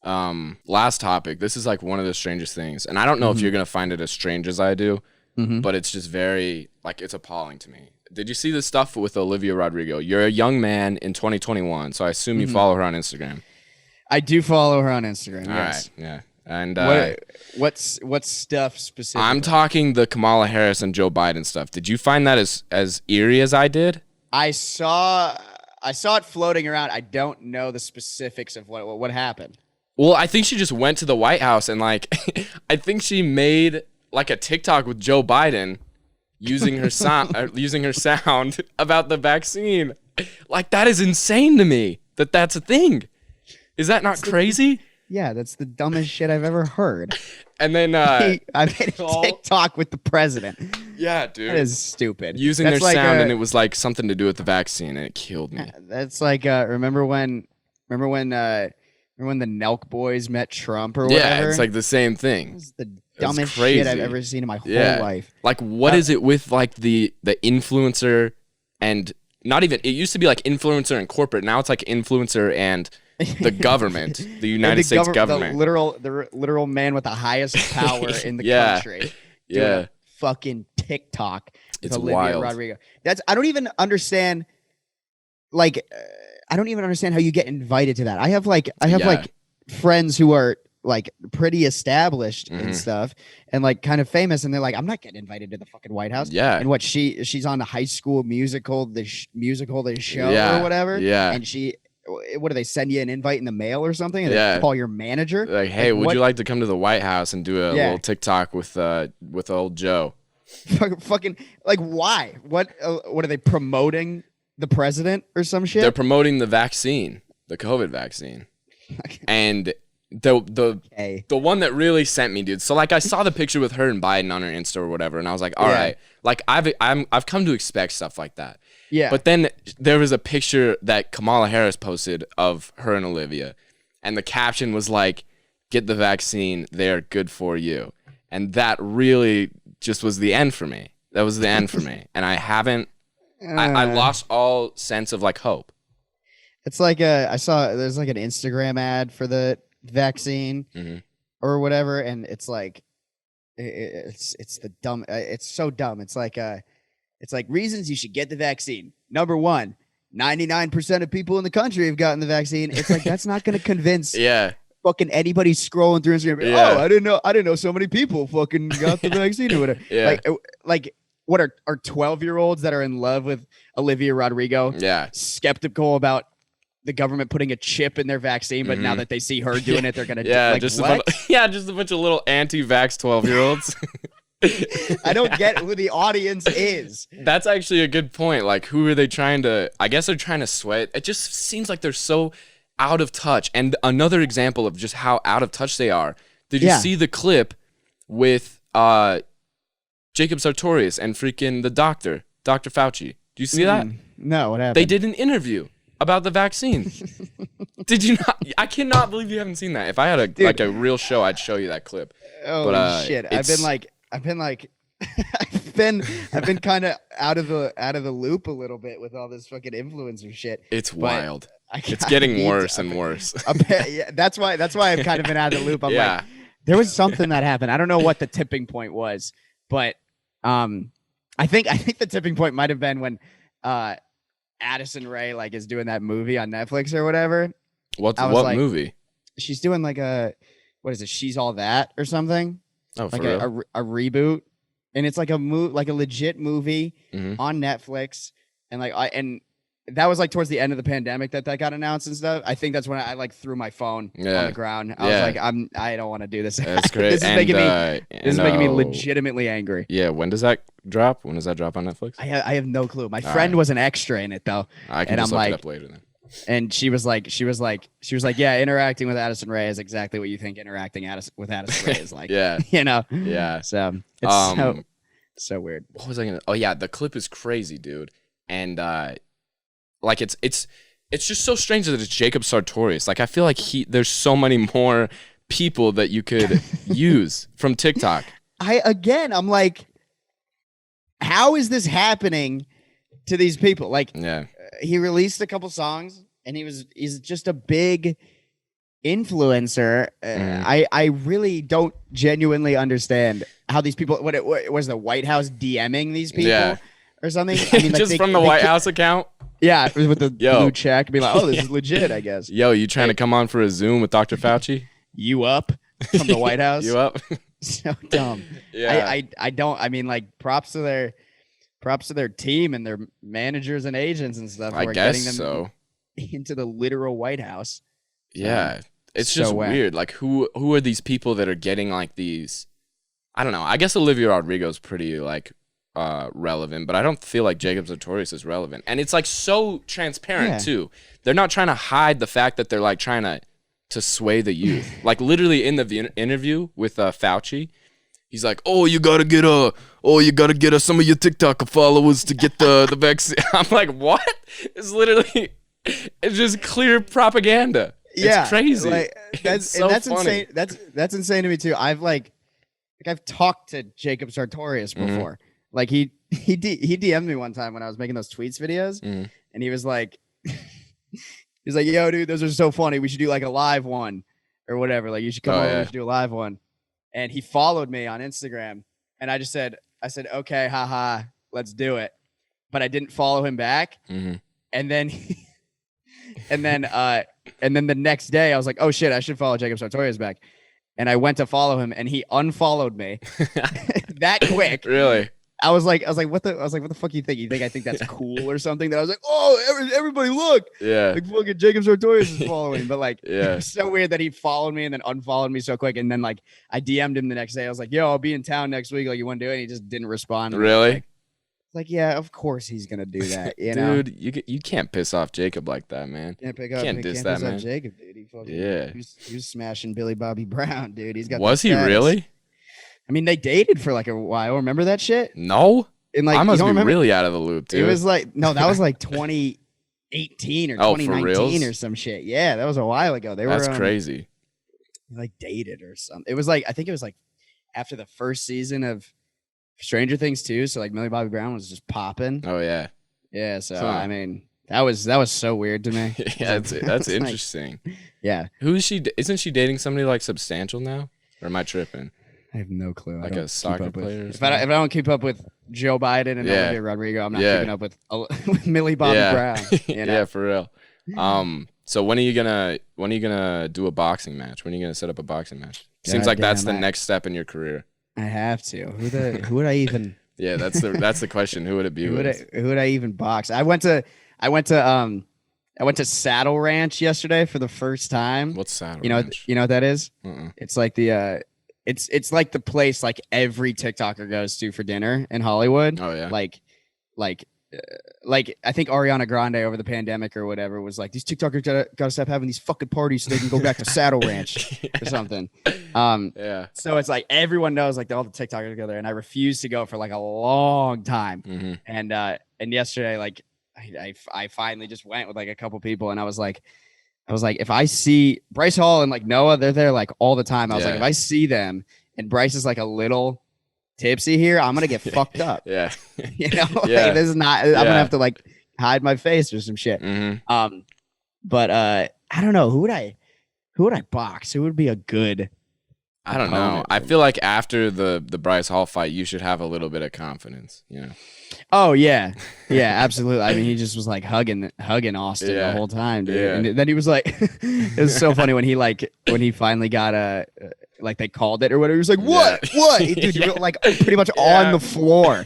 Last topic. This is like one of the strangest things, and I don't know if you're gonna find it as strange as I do, but it's just very like it's appalling to me. Did you see the stuff with Olivia Rodrigo? You're a young man in 2021, so I assume you follow her on Instagram. I do follow her on Instagram. All yes. right, yeah. And what's stuff specifically? I'm talking the Kamala Harris and Joe Biden stuff. Did you find that as eerie as I did? I saw it floating around. I don't know the specifics of what happened. Well, I think she just went to the White House and like I think she made like a TikTok with Joe Biden using her sound about the vaccine. Like that is insane to me that's a thing. Is that not crazy? Yeah, that's the dumbest shit I've ever heard. And then I made a TikTok with the president. Yeah, dude. That is stupid. Using that's their sound and it was like something to do with the vaccine and it killed me. That's like remember when the Nelk boys met Trump or whatever? Yeah, it's like the same thing. It's the dumbest shit I've ever seen in my whole life. Like what is it with like the influencer and not even it used to be like influencer and corporate. Now it's like influencer and the government, the United States government. The literal man with the highest power in the country. Yeah. A fucking TikTok. It's Olivia wild. Rodrigo. I don't even understand how you get invited to that. I have like friends who are like pretty established and stuff and like kind of famous, and they're like, I'm not getting invited to the fucking White House. Yeah. And what she's on the High School Musical, the show or whatever. Yeah. And what do they send you an invite in the mail or something? And they call your manager. Like, hey, would you like to come to the White House and do a little TikTok with old Joe? Fucking like, why? What are they promoting? The president or some shit? They're promoting the vaccine, the COVID vaccine. And the one that really sent me, dude. So like I saw the picture with her and Biden on her Insta or whatever, and I was like, all right, like I've come to expect stuff like that. Yeah. But then there was a picture that Kamala Harris posted of her and Olivia, and the caption was like, "Get the vaccine, they're good for you." And that really just was the end for me. That was the end for me. And I haven't, I lost all sense of like hope. It's like I saw there's like an Instagram ad for the vaccine or whatever, and it's like it's the dumb. It's so dumb. It's like reasons you should get the vaccine. Number 1, 99% of people in the country have gotten the vaccine. It's like that's not going to convince fucking anybody scrolling through Instagram. Oh, I didn't know so many people fucking got the vaccine or whatever. Like what are 12-year-olds that are in love with Olivia Rodrigo? Yeah, skeptical about the government putting a chip in their vaccine, but now that they see her doing it, they're gonna just a bunch of little anti-vax 12-year-olds. I don't get who the audience is. That's actually a good point. Like, who are they trying to? I guess they're trying to sway. It just seems like they're so out of touch. And another example of just how out of touch they are. Did you see the clip with Jacob Sartorius and freaking the Dr. Fauci? Do you see that? No, what happened? They did an interview about the vaccine. Did you not? I cannot believe you haven't seen that. If I had a real show, I'd show you that clip. Oh shit! I've been kind of out of the loop a little bit with all this fucking influencer shit. It's wild. It's getting worse and worse. That's why I've kind of been out of the loop. I'm like, there was something that happened. I don't know what the tipping point was, but I think the tipping point might have been when Addison Rae like is doing that movie on Netflix or whatever. What movie? She's doing like what is it? She's All That or something. Oh, like for real? a reboot, and it's like a legit movie on Netflix, and and that was like towards the end of the pandemic that got announced and stuff. I think that's when I like threw my phone on the ground. I was like, I don't want to do this. That's great. This is making me legitimately angry. Yeah, when does that drop? When does that drop on Netflix? I have no clue. My friend was an extra in it though, I can just look it up later then. And she was like, yeah, interacting with Addison Rae is exactly what you think interacting with Addison Rae is like. Yeah, you know. Yeah. So it's so weird. What was I gonna? Oh yeah, the clip is crazy, dude. And like it's just so strange that it's Jacob Sartorius. Like I feel like there's so many more people that you could use from TikTok. I'm like, how is this happening to these people? Like, he released a couple songs, and he's just a big influencer. I really don't genuinely understand how these people. What was the White House DMing these people or something? I mean, like just from the White House account. Yeah, it was with the blue check. Be like, oh, this is legit, I guess. Yo, you trying to come on for a Zoom with Dr. Fauci? You up from the White House? You up? So dumb. Yeah. I don't. I mean, like, props to their team and their managers and agents and stuff. I guess getting them into the literal White House. Yeah, it's so just weird. Like, who are these people that are getting like these? I don't know. I guess Olivia Rodrigo is pretty like relevant, but I don't feel like Jacob Sartorius is relevant. And it's like so transparent too. They're not trying to hide the fact that they're like trying to sway the youth. Like literally in the interview with Fauci, he's like, "Oh, you gotta get some of your TikTok followers to get the vaccine." I'm like, what? It's just clear propaganda. It's crazy. Like, that's funny. Insane. That's insane to me too. I've talked to Jacob Sartorius before. Like he DM'd me one time when I was making those tweets videos, and he was like, "Yo, dude, those are so funny. We should do like a live one or whatever. Like you should come over. We should do a live one." And he followed me on Instagram, and I said, "Okay, haha, let's do it." But I didn't follow him back, and then the next day I was like, "Oh shit, I should follow Jacob Sartorius back." And I went to follow him, and he unfollowed me that quick. Really? I was like, what the fuck you think? You think I think that's cool or something? That I was like, oh, everybody look. Yeah. Like fucking Jacob Sartorius is following. But like, it was so weird that he followed me and then unfollowed me so quick. And then like I DM'd him the next day. I was like, yo, I'll be in town next week. Like, you want to do it? And he just didn't respond. Really? Like, yeah, of course he's gonna do that. You know? Dude, you can't piss off Jacob like that, man. Can't diss that, man. Jacob, dude. He was smashing Billy Bobby Brown, dude. He's got. Was he really? I mean, they dated for like a while. Remember that shit? No. in like I you must don't be remember? really out of the loop, dude. It was like no, that was like 2018 or Oh, for 2019 reals? or some shit. Yeah, that was a while ago. That's crazy. like dated or something. It was like I think it was like after the first season of Stranger Things too. So like Millie Bobby Brown was just popping. Oh yeah. Yeah. So Huh. I mean that was so weird to me. Yeah, that's It's like, interesting. yeah. Who is she? Isn't she dating somebody like substantial now? Or am I tripping? I have no clue. Like I don't a soccer keep up with- player or If I don't keep up with Joe Biden and Yeah. Olivia Rodrigo, I'm not Yeah. keeping up with Millie Bobby Brown. You know? Yeah, for real. So when are you gonna do a boxing match? When are you gonna set up a boxing match? Seems like that's the next step in your career. I have to. Who would I even? Yeah, that's the question. Who would it be? Who with? would I even box? I went to Saddle Ranch yesterday for the first time. What's Saddle You know Ranch? what that is? Uh-uh. It's like the it's like the place like every TikToker goes to for dinner in Hollywood. Oh yeah. Like I think Ariana Grande over the pandemic or whatever was like, these TikTokers gotta stop having these fucking parties so they can go back to Saddle Ranch or something. Yeah. So it's like everyone knows like all the TikTokers go there, and I refused to go for like a long time. Mm-hmm. And yesterday, like I finally just went with like a couple people, and I was like, if I see Bryce Hall and like Noah, they're there like all the time. I was like, if I see them and Bryce is like a little tipsy here, I'm gonna get fucked up. Yeah. You know, Yeah. like, this is not. I'm gonna have to like hide my face or some shit. Mm-hmm. But I don't know who would I box? Who would be a good? I don't know. I feel like after the Bryce Hall fight, you should have a little bit of confidence. You know. Oh yeah, absolutely. I mean, he just was like hugging Austin the whole time, dude. Yeah. And then he was like, it was so funny when he finally got like they called it or whatever. He was like, what? Yeah. What? Dude, you were like pretty much on the floor.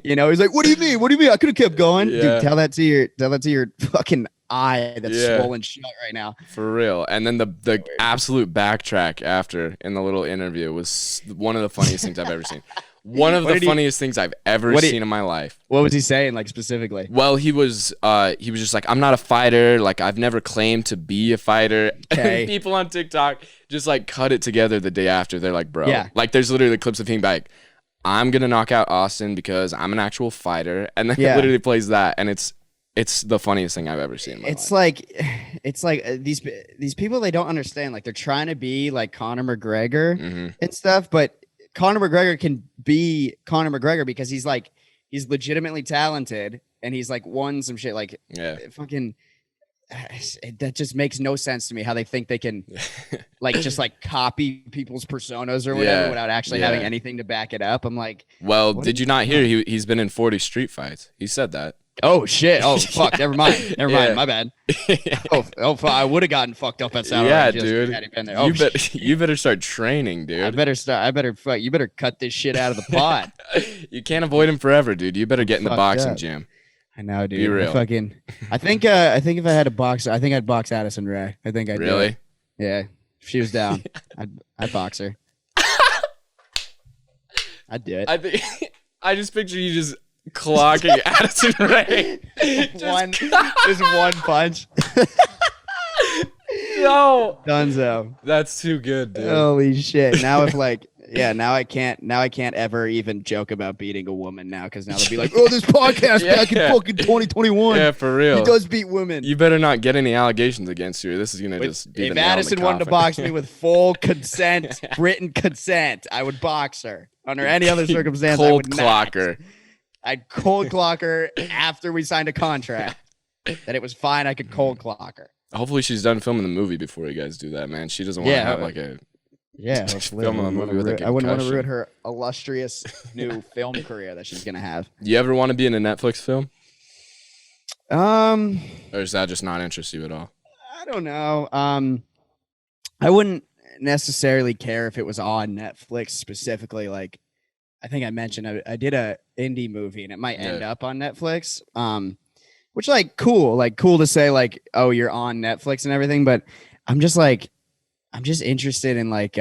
You know, he's like, what do you mean? What do you mean? I could have kept going. Yeah. Dude, tell that to your fucking eye that's swollen shut right now. For real. And then the absolute backtrack after in the little interview was one of the funniest things I've ever seen. One of the funniest things I've ever seen in my life. What was he saying, like specifically? Well, he was just like, I'm not a fighter. Like, I've never claimed to be a fighter. Okay. And people on TikTok just like cut it together the day after. They're like, bro. Yeah. Like, there's literally clips of him like, I'm gonna knock out Austin because I'm an actual fighter. And then it literally plays that, and it's the funniest thing I've ever seen in my life. It's like these people, they don't understand. Like, they're trying to be like Conor McGregor and stuff, but Conor McGregor can be Conor McGregor because he's legitimately talented and he's like won some shit. Like, fucking, that just makes no sense to me how they think they can like just like copy people's personas or whatever without actually having anything to back it up. I'm like, well, did you not hear he's been in 40 street fights? He said that. oh shit! Oh fuck! Never mind. My bad. Fuck, I would have gotten fucked up at Saddle Ranch dude. had he been there. Oh, you better start training, dude. You better cut this shit out of the pod. You can't avoid him forever, dude. You better get in the boxing gym. I know, dude. Be real. I think if I had a boxer, I think I'd box Addison Rae. I think I'd really. do it. Yeah, if she was down, I'd box her. I'd do it. I think I just picture you just clocking Addison Rae. Just one punch. No, Dunzo. that's too good, dude. Holy shit! Now now I can't ever even joke about beating a woman now because now they'll be like, oh, this podcast back in fucking 2021. Yeah, for real. He does beat women. You better not get any allegations against you. This is gonna just be if the nail in the Addison wanted to coffin. box me with full consent, written consent, I would box her. Under any other circumstance, I Cold would clocker. not. I'd cold clock her after we signed a contract. That it was fine. I could cold clock her. Hopefully she's done filming the movie before you guys do that, man. She doesn't want to have like a hopefully. film a movie with I wouldn't want to ruin her illustrious new film career that she's gonna have. You ever want to be in a Netflix film? Or does that just not interest you at all? I don't know. I wouldn't necessarily care if it was on Netflix specifically. Like, I think I mentioned I did a indie movie and it might end up on Netflix. Which cool to say like, oh, you're on Netflix and everything, but I'm just interested in if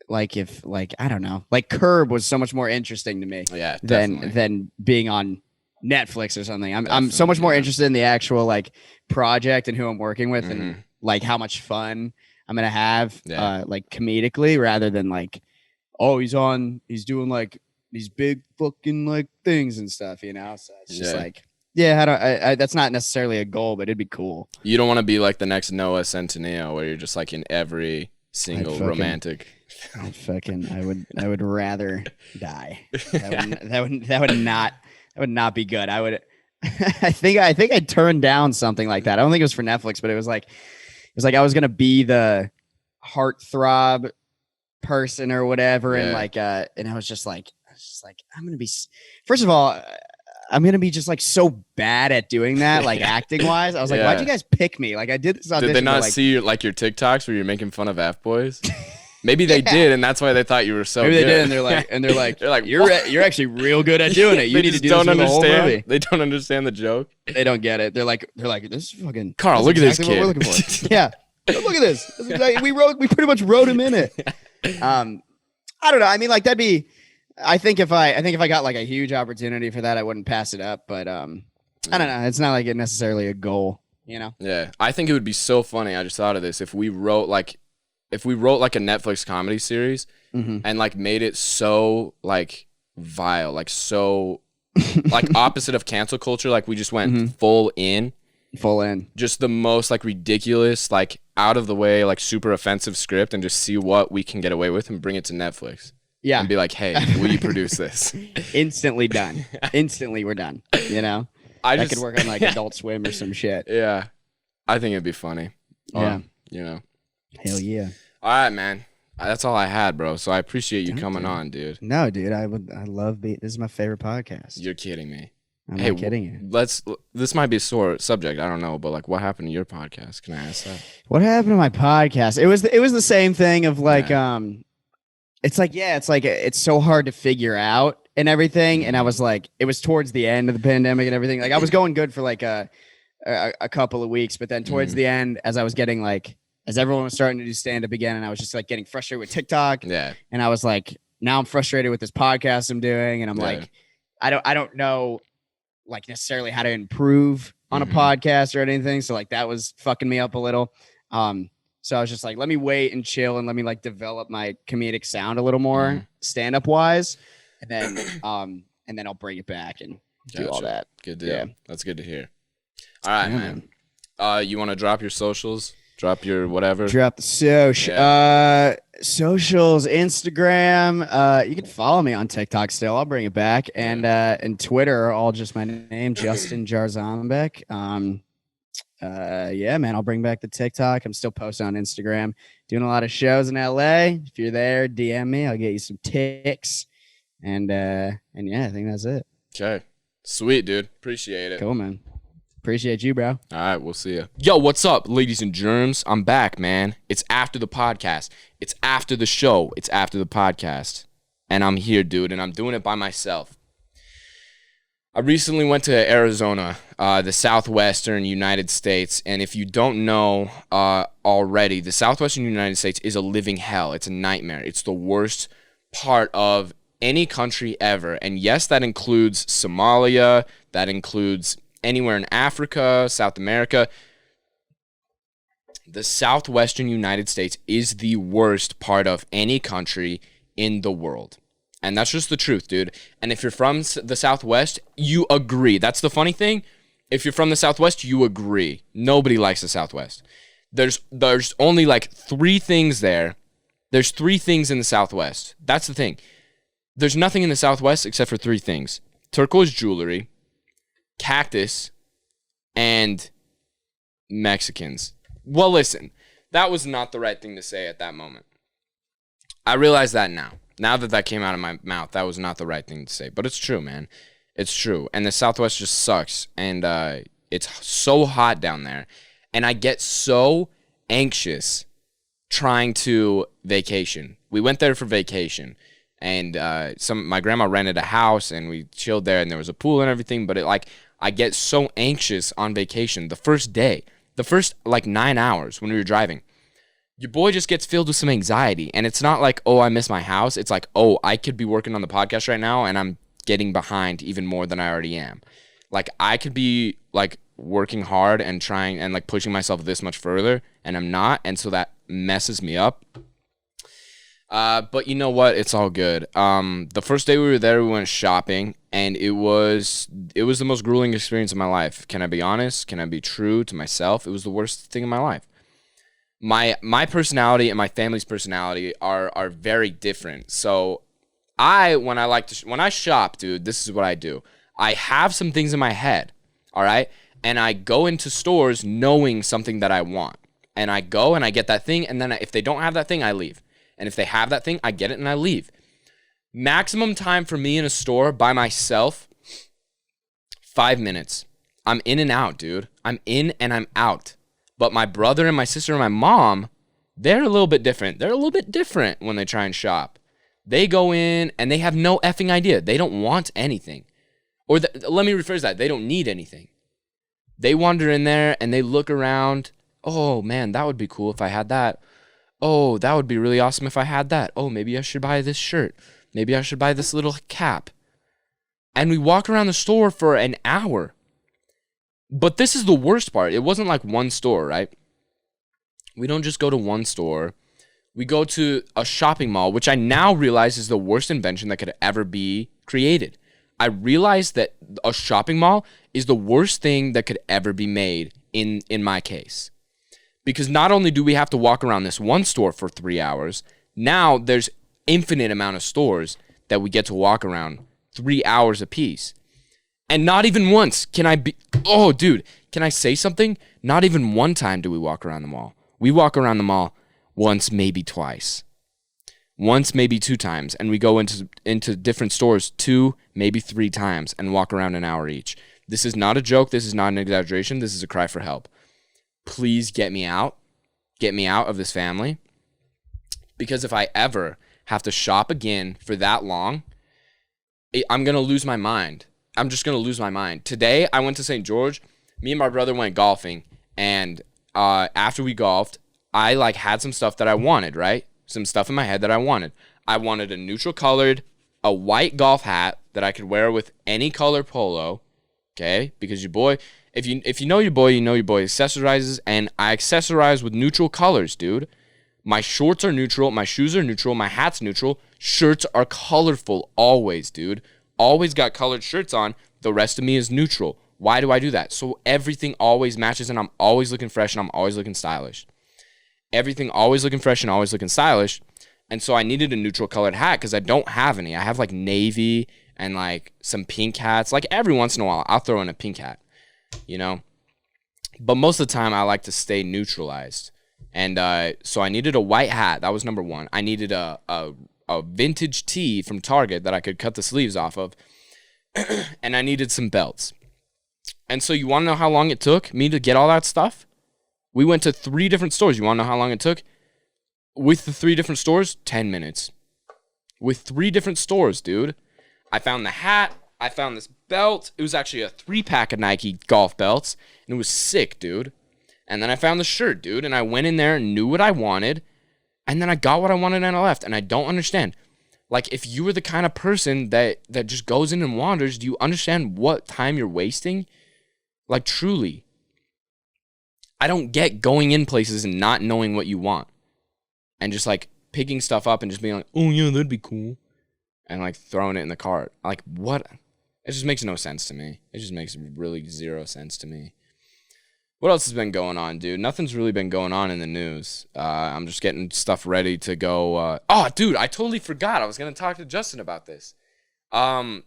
I don't know, like Curb was so much more interesting to me than being on Netflix or something. I'm so much more interested in the actual like project and who I'm working with and like how much fun I'm gonna have like comedically rather than like, oh, he's doing like these big fucking like things and stuff, you know. So it's just Yeah. like, yeah, I that's not necessarily a goal, but it'd be cool. You don't want to be like the next Noah Centineo, where you're just like in every single romantic. I would rather die. That would not be good. I would. I think I'd turn down something like that. I don't think it was for Netflix, but it was like I was gonna be the heartthrob person or whatever, and like and I was just like I'm gonna be. First of all, I'm gonna be just like so bad at doing that, like acting wise. I was like, why'd you guys pick me? Like I did this audition. Did they not like, see your TikToks where you're making fun of F boys? Maybe they did, and that's why they thought you were so Maybe good. they did, and they're like, you're actually real good at doing it. You need to do this for the whole movie. They don't understand the joke. They don't get it. They're like, this is fucking Carl. Look at this kid. what we're looking for. Yeah, look at this. This is exactly, we pretty much wrote him in it. I don't know. I mean, like that'd be. I think if I got like a huge opportunity for that, I wouldn't pass it up. But I don't know. It's not like it necessarily a goal, you know? Yeah, I think it would be so funny. I just thought of this. If we wrote like a Netflix comedy series and like made it so like vile, like so like opposite of cancel culture, like we just went full in, just the most like ridiculous, like out of the way, like super offensive script, and just see what we can get away with and bring it to Netflix. Yeah. And be like, hey, will you produce this? Instantly done. Instantly we're done. You know? I could work on like Adult Swim or some shit. Yeah. I think it'd be funny. Yeah. You know. Hell yeah. All right, man. That's all I had, bro. So I appreciate you coming on, dude. No, dude. I love this is my favorite podcast. You're kidding me. I'm not kidding you. This might be a sore subject. I don't know, but like, what happened to your podcast? Can I ask that? What happened to my podcast? It was the same thing of like, it's like it's so hard to figure out and everything. And I was like, it was towards the end of the pandemic and everything. Like I was going good for like a couple of weeks, but then towards the end, as I was getting like, as everyone was starting to do stand up again, and I was just like getting frustrated with TikTok. Yeah. And I was like, now I'm frustrated with this podcast I'm doing, and I'm like, I don't know like necessarily how to improve on a podcast or anything. So like that was fucking me up a little. So I was just like, let me wait and chill and let me like develop my comedic sound a little more stand up wise. And then I'll bring it back and do all that. Good deal. Yeah. That's good to hear. All right, man. You want to drop your socials? Drop your whatever. Drop the socials, Instagram. You can follow me on TikTok still. I'll bring it back. And Twitter, all just my name, Justin Jarzombek. Yeah, man, I'll bring back the TikTok. I'm still posting on Instagram, doing a lot of shows in LA. If you're there, DM me. I'll get you some ticks. And yeah, I think that's it. Okay. Sweet, dude. Appreciate it. Cool, man. Appreciate you, bro. All right, we'll see you. Yo, what's up, ladies and germs? I'm back, man. It's after the podcast. It's after the show. It's after the podcast. And I'm here, dude, and I'm doing it by myself. I recently went to Arizona, the southwestern United States, and if you don't know already, the southwestern United States is a living hell. It's a nightmare. It's the worst part of any country ever. And yes, that includes Somalia. That includes anywhere in Africa, South America. The southwestern United States is the worst part of any country in the world. And that's just the truth, dude. And if you're from the Southwest, you agree. That's the funny thing. If you're from the Southwest, you agree. Nobody likes the Southwest. There's only like 3 things there. There's 3 things in the Southwest. That's the thing. There's nothing in the Southwest except for 3 things. Turquoise jewelry, cactus, and Mexicans. Well, listen, that was not the right thing to say at that moment. I realize that now. Now that came out of my mouth, that was not the right thing to say. But it's true, man. It's true. And the Southwest just sucks. And it's so hot down there. And I get so anxious trying to vacation. We went there for vacation. And my grandma rented a house, and we chilled there, and there was a pool and everything. But I get so anxious on vacation. The first day, the first 9 hours when we were driving, your boy just gets filled with some anxiety. And it's not like, oh, I miss my house. It's like, oh, I could be working on the podcast right now, and I'm getting behind even more than I already am. Like, I could be working hard and trying and pushing myself this much further, and I'm not. And so that messes me up. But you know what? It's all good. The first day we were there, we went shopping, and it was the most grueling experience of my life. Can I be honest? Can I be true to myself? It was the worst thing in my life. My personality and my family's personality are very different. So when I shop, dude, this is what I do. I have some things in my head, all right? And I go into stores knowing something that I want. And I go and I get that thing, and then if they don't have that thing, I leave. And if they have that thing, I get it and I leave. Maximum time for me in a store by myself, 5 minutes. I'm in and out, dude. I'm in and I'm out. But my brother and my sister and my mom, they're a little bit different. They're a little bit different when they try and shop. They go in and they have no effing idea. They don't want anything. Or let me rephrase that. They don't need anything. They wander in there and they look around. Oh, man, that would be cool if I had that. Oh, that would be really awesome if I had that. Oh, maybe I should buy this shirt. Maybe I should buy this little cap. And we walk around the store for an hour. But this is the worst part. It wasn't like one store, right? We don't just go to one store. We go to a shopping mall, which I now realize is the worst invention that could ever be created. I realize that a shopping mall is the worst thing that could ever be made in my case. Because not only do we have to walk around this one store for 3 hours, now there's infinite amount of stores that we get to walk around 3 hours apiece. And not even once can I say something? Not even one time do we walk around the mall. We walk around the mall once, maybe twice. Once, maybe 2 times. And we go into different stores 2, maybe 3 times and walk around an hour each. This is not a joke. This is not an exaggeration. This is a cry for help. Please get me out. Get me out of this family. Because if I ever have to shop again for that long, I'm going to lose my mind. I'm just going to lose my mind. Today, I went to St. George. Me and my brother went golfing. And after we golfed, I had some stuff that I wanted, right? Some stuff in my head that I wanted. I wanted a neutral colored, a white golf hat that I could wear with any color polo. Okay? Because your boy, if you know your boy, you know your boy accessorizes. And I accessorize with neutral colors, dude. My shorts are neutral. My shoes are neutral. My hat's neutral. Shirts are colorful always, dude. Always got colored shirts on. The rest of me is neutral. Why do I do that? So everything always matches and I'm always looking fresh and I'm always looking stylish. Everything always looking fresh and always looking stylish. And so I needed a neutral colored hat because I don't have any. I have navy and some pink hats. Every once in a while, I'll throw in a pink hat, you know? But most of the time, I like to stay neutralized. And so I needed a white hat. That was number one. I needed a vintage tee from Target that I could cut the sleeves off of. And I needed some belts. And so you want to know how long it took me to get all that stuff? We went to 3 different stores. You want to know how long it took? With the 3 different stores, 10 minutes. With 3 different stores, dude. I found the hat. I found this belt. It was actually a 3-pack of Nike golf belts. And it was sick, dude. And then I found the shirt, dude. And I went in there and knew what I wanted. And then I got what I wanted and I left. And I don't understand. If you were the kind of person that just goes in and wanders, do you understand what time you're wasting? Truly. I don't get going in places and not knowing what you want. And just picking stuff up and just being oh yeah, that'd be cool. And throwing it in the cart. What? It just makes no sense to me. It just makes really 0 sense to me. What else has been going on, dude? Nothing's really been going on in the news. I'm just getting stuff ready to go. Oh, dude, I totally forgot. I was going to talk to Justin about this. The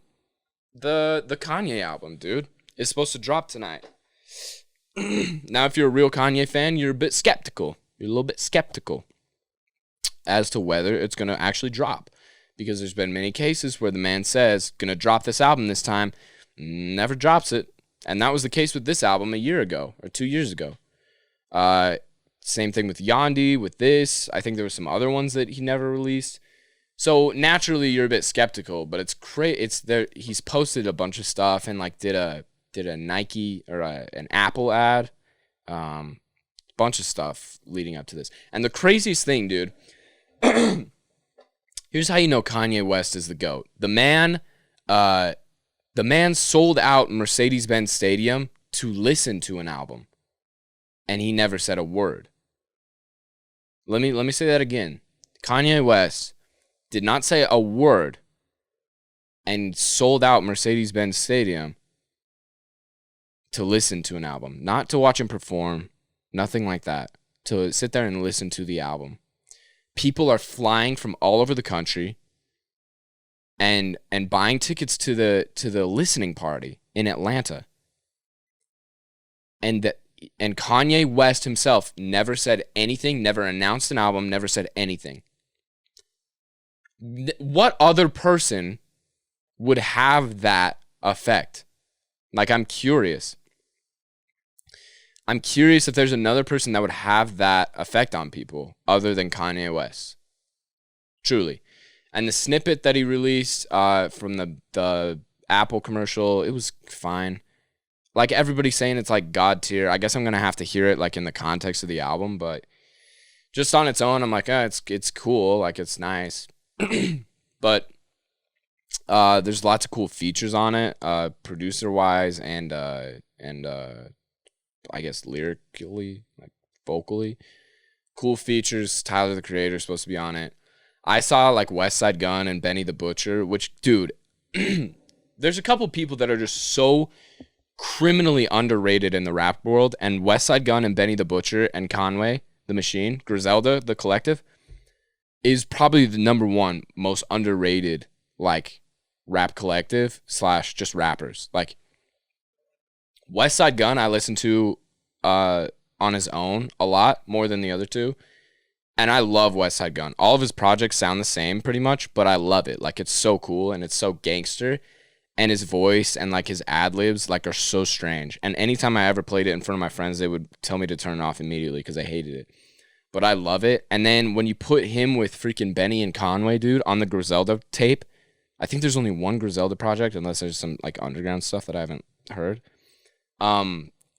Kanye album, dude, is supposed to drop tonight. Now, if you're a real Kanye fan, you're a bit skeptical. You're a little bit skeptical as to whether it's going to actually drop. Because there's been many cases where the man says, going to drop this album this time, never drops it. And that was the case with this album a year ago or 2 years ago. Same thing with Yandi, with this. I think there were some other ones that he never released. So naturally, you're a bit skeptical, but it's crazy. It's there. He's posted a bunch of stuff and did a Nike or an Apple ad, bunch of stuff leading up to this. And the craziest thing, dude. Here's how you know Kanye West is the GOAT. The man sold out Mercedes-Benz Stadium to listen to an album, and he never said a word. Let me say that again. Kanye West did not say a word and sold out Mercedes-Benz Stadium to listen to an album, not to watch him perform, nothing like that, to sit there and listen to the album. People are flying from all over the country and buying tickets to the listening party in Atlanta. And Kanye West himself never said anything, never announced an album, never said anything. What other person would have that effect? Like, I'm curious. I'm curious if there's another person that would have that effect on people other than Kanye West. Truly. And the snippet that he released from the Apple commercial, it was fine. Like, everybody's saying it's like God tier. I guess I'm going to have to hear it like in the context of the album, but just on its own, I'm like, it's cool. Like, it's nice. But there's lots of cool features on it, producer-wise and I guess lyrically, like vocally. Cool features. Tyler, the Creator, is supposed to be on it. I saw like West Side Gun and Benny the Butcher, which, dude, there's a couple people that are just so criminally underrated in the rap world, and West Side Gun and Benny the Butcher and Conway the Machine, Griselda, the collective, is probably the number one most underrated like rap collective / just rappers. Like, West Side Gun I listen to on his own a lot more than the other two, and I love West Side Gun. All of his projects sound the same pretty much, but I love it. Like, it's so cool and it's so gangster, and his voice and like his ad-libs like are so strange. And anytime I ever played it in front of my friends, they would tell me to turn it off immediately because I hated it. But I love it. And then when you put him with freaking Benny and Conway, dude, on the Griselda tape, I think there's only one Griselda project, unless there's some like underground stuff that I haven't heard.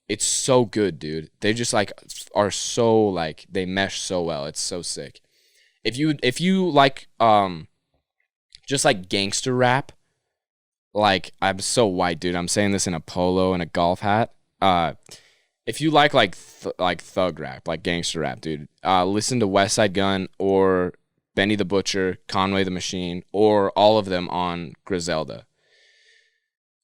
It's so good, dude. They just like are so like, they mesh so well. It's so sick. If you like just like gangster rap, like, I'm so white, dude. I'm saying this in a polo and a golf hat. If you like thug rap, like gangster rap, dude, listen to West Side Gun or Benny the Butcher, Conway the Machine, or all of them on Griselda.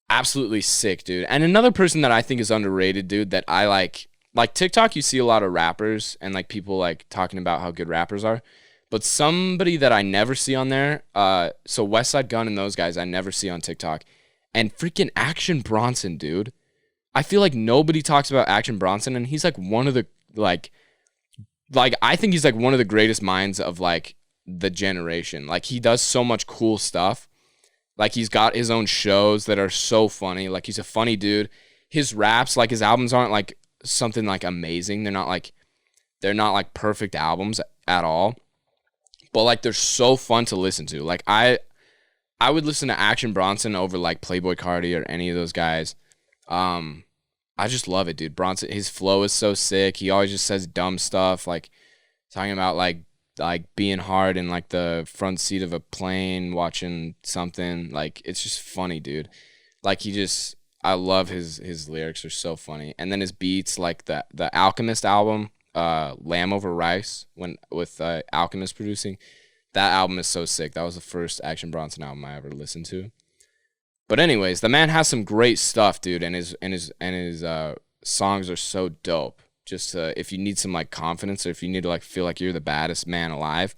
Absolutely sick, dude. And another person that I think is underrated, dude, that I like TikTok, you see a lot of rappers and like people like talking about how good rappers are. But somebody that I never see on there, so West Side Gun and those guys I never see on TikTok. And freaking Action Bronson, dude. I feel like nobody talks about Action Bronson, and he's like one of the like I think he's like one of the greatest minds of like the generation. Like, he does so much cool stuff. Like, he's got his own shows that are so funny. Like, he's a funny dude. His raps, like his albums aren't like something like amazing. They're not like perfect albums at all. But like, they're so fun to listen to. Like, I would listen to Action Bronson over like Playboi Carti or any of those guys. I just love it, dude. Bronson, his flow is so sick. He always just says dumb stuff, like talking about like being hard in like the front seat of a plane watching something. Like, it's just funny, dude. Like, I love his lyrics are so funny. And then his beats, like the Alchemist album, Lamb Over Rice, with Alchemist producing, that album is so sick. That was the first Action Bronson album I ever listened to. But anyways, the man has some great stuff, dude, and his songs are so dope. Just if you need some like confidence, or if you need to like feel like you're the baddest man alive,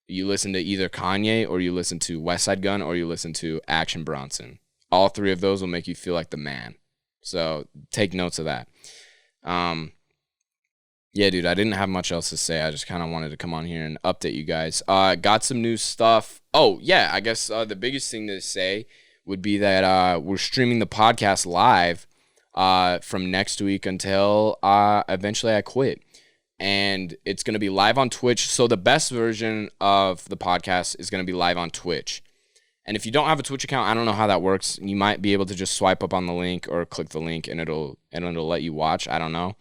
you listen to either Kanye, or you listen to West Side Gun, or you listen to Action Bronson. All three of those will make you feel like the man. So take notes of that. Yeah, dude, I didn't have much else to say. I just kind of wanted to come on here and update you guys. Got some new stuff. Oh, yeah, I guess the biggest thing to say would be that we're streaming the podcast live from next week until eventually I quit. And it's going to be live on Twitch. So the best version of the podcast is going to be live on Twitch. And if you don't have a Twitch account, I don't know how that works. You might be able to just swipe up on the link or click the link and it'll let you watch. I don't know.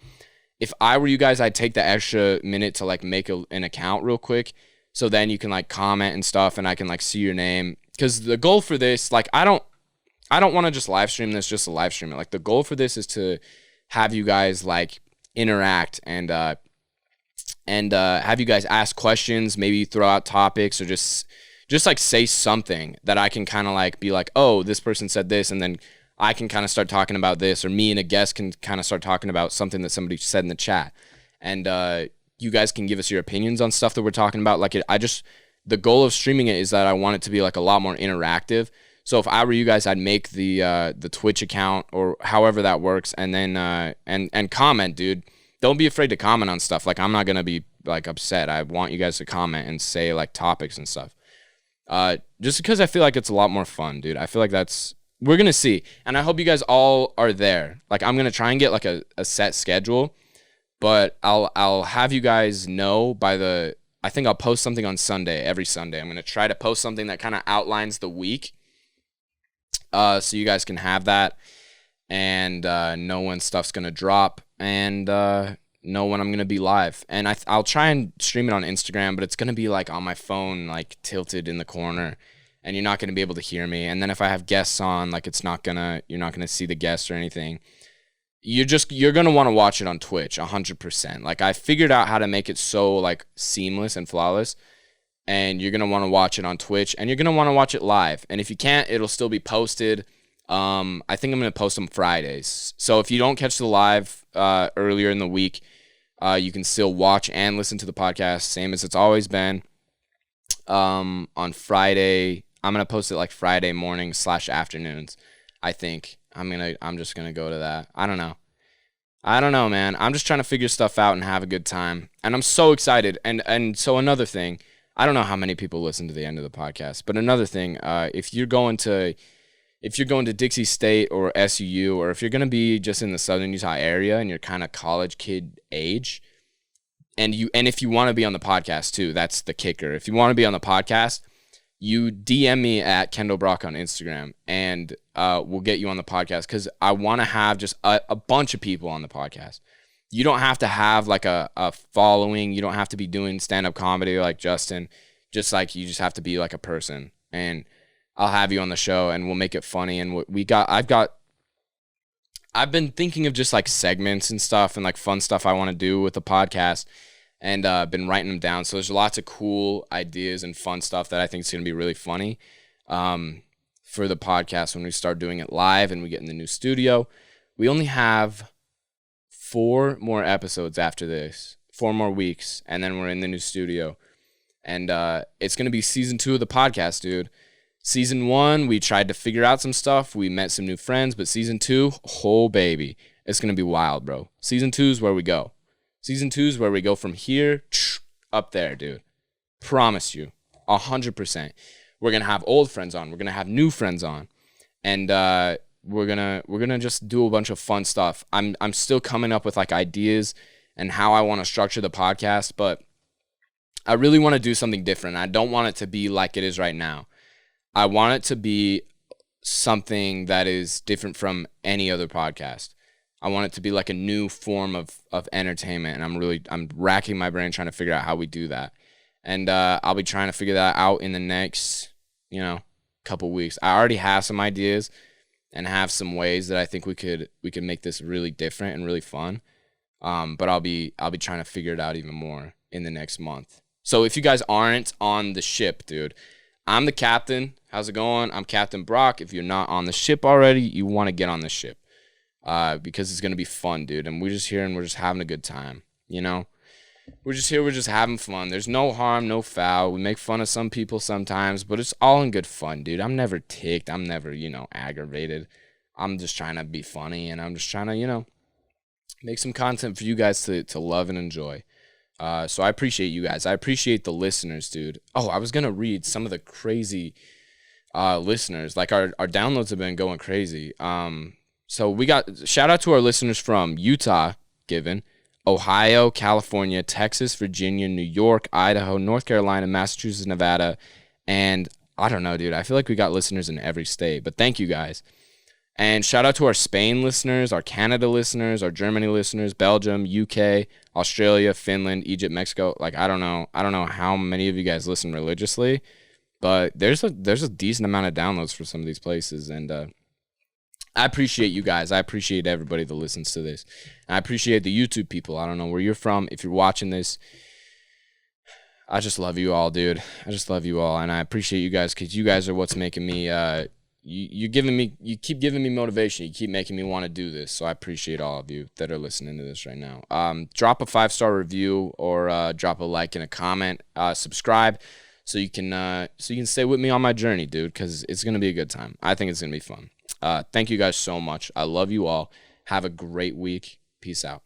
If I were you guys, I'd take the extra minute to like make an account real quick. So then you can like comment and stuff and I can like see your name. Because the goal for this, like, I don't want to just live stream this just to live stream it. Like, the goal for this is to have you guys like interact and and have you guys ask questions, maybe throw out topics, or just like say something that I can kind of like be like, oh, this person said this, and then I can kind of start talking about this, or me and a guest can kind of start talking about something that somebody said in the chat. And you guys can give us your opinions on stuff that we're talking about. Like the goal of streaming it is that I want it to be like a lot more interactive. So if I were you guys, I'd make the Twitch account or however that works, and then and comment, dude. Don't be afraid to comment on stuff. Like, I'm not gonna be like upset. I want you guys to comment and say like topics and stuff. Just because I feel like it's a lot more fun, dude. I feel like we're gonna see, and I hope you guys all are there. Like, I'm gonna try and get like a set schedule, but I'll have you guys know I think I'll post something on Sunday, every Sunday. I'm gonna try to post something that kind of outlines the week, so you guys can have that and know when stuff's gonna drop, and know when I'm gonna be live. And I'll try and stream it on Instagram, but it's gonna be like on my phone, like tilted in the corner, and you're not gonna be able to hear me. And then if I have guests on, like you're not gonna see the guests or anything. You're gonna want to watch it on Twitch 100%. Like, I figured out how to make it so like seamless and flawless, and you're gonna want to watch it on Twitch, and you're gonna want to watch it live. And if you can't, it'll still be posted. I think I'm gonna post them Fridays. So if you don't catch the live earlier in the week, you can still watch and listen to the podcast, same as it's always been. On Friday, I'm gonna post it like Friday morning / afternoons. I think I'm just gonna go to that. I don't know, man. I'm just trying to figure stuff out and have a good time, and I'm so excited. And so another thing, I don't know how many people listen to the end of the podcast, but another thing, if you're going to Dixie State or SUU, or if you're going to be just in the Southern Utah area and you're kind of college kid age, and if you want to be on the podcast too, that's the kicker. If you want to be on the podcast, you DM me at Kendall Brock on Instagram, and we'll get you on the podcast, because I want to have just a bunch of people on the podcast. You don't have to have like a following. You don't have to be doing stand-up comedy like Justin. Just like, you just have to be like a person, and I'll have you on the show, and we'll make it funny. And I've been thinking of just like segments and stuff and like fun stuff I want to do with the podcast, and been writing them down. So there's lots of cool ideas and fun stuff that I think is going to be really funny for the podcast when we start doing it live and we get in the new studio. We only have 4 more episodes after this, 4 more weeks, and then we're in the new studio. And it's going to be season 2 of the podcast, dude. Season 1, we tried to figure out some stuff. We met some new friends, but season 2, oh baby, it's going to be wild, bro. Season 2 is where we go. Season 2 is where we go from here up there, dude. Promise you, 100%. We're going to have old friends on. We're going to have new friends on. And we're gonna just do a bunch of fun stuff. I'm still coming up with like ideas and how I want to structure the podcast, but I really want to do something different. I don't want it to be like it is right now. I want it to be something that is different from any other podcast. I want it to be like a new form of entertainment, and I'm racking my brain trying to figure out how we do that. And I'll be trying to figure that out in the next, couple weeks. I already have some ideas and have some ways that I think we could make this really different and really fun. But I'll be trying to figure it out even more in the next month. So if you guys aren't on the ship, dude, I'm the captain. How's it going? I'm Captain Brock. If you're not on the ship already, you want to get on the ship, because it's going to be fun, dude. And we're just here and we're just having a good time, We're just here. We're just having fun. There's no harm, no foul. We make fun of some people sometimes, but it's all in good fun, dude. I'm never ticked. I'm never, aggravated. I'm just trying to be funny, and I'm just trying to, make some content for you guys to love and enjoy. So I appreciate you guys. I appreciate the listeners, dude. Oh, I was going to read some of the crazy listeners. Like, our downloads have been going crazy. So we got shout out to our listeners from Utah, Ohio, California, Texas, Virginia, New York, Idaho, North Carolina, Massachusetts, Nevada, and I don't know, dude. I feel like we got listeners in every state, but thank you guys. And shout out to our Spain listeners, our Canada listeners, our Germany listeners, Belgium, UK, Australia, Finland, Egypt, Mexico. Like, I don't know how many of you guys listen religiously, but there's a decent amount of downloads for some of these places, and I appreciate you guys. I appreciate everybody that listens to this. And I appreciate the YouTube people. I don't know where you're from. If you're watching this, I just love you all, dude. I just love you all. And I appreciate you guys because you guys are what's making me, you keep giving me motivation. You keep making me want to do this. So I appreciate all of you that are listening to this right now. Drop a 5-star review or drop a like and a comment. Subscribe so you can stay with me on my journey, dude, because it's going to be a good time. I think it's going to be fun. Thank you guys so much. I love you all. Have a great week. Peace out.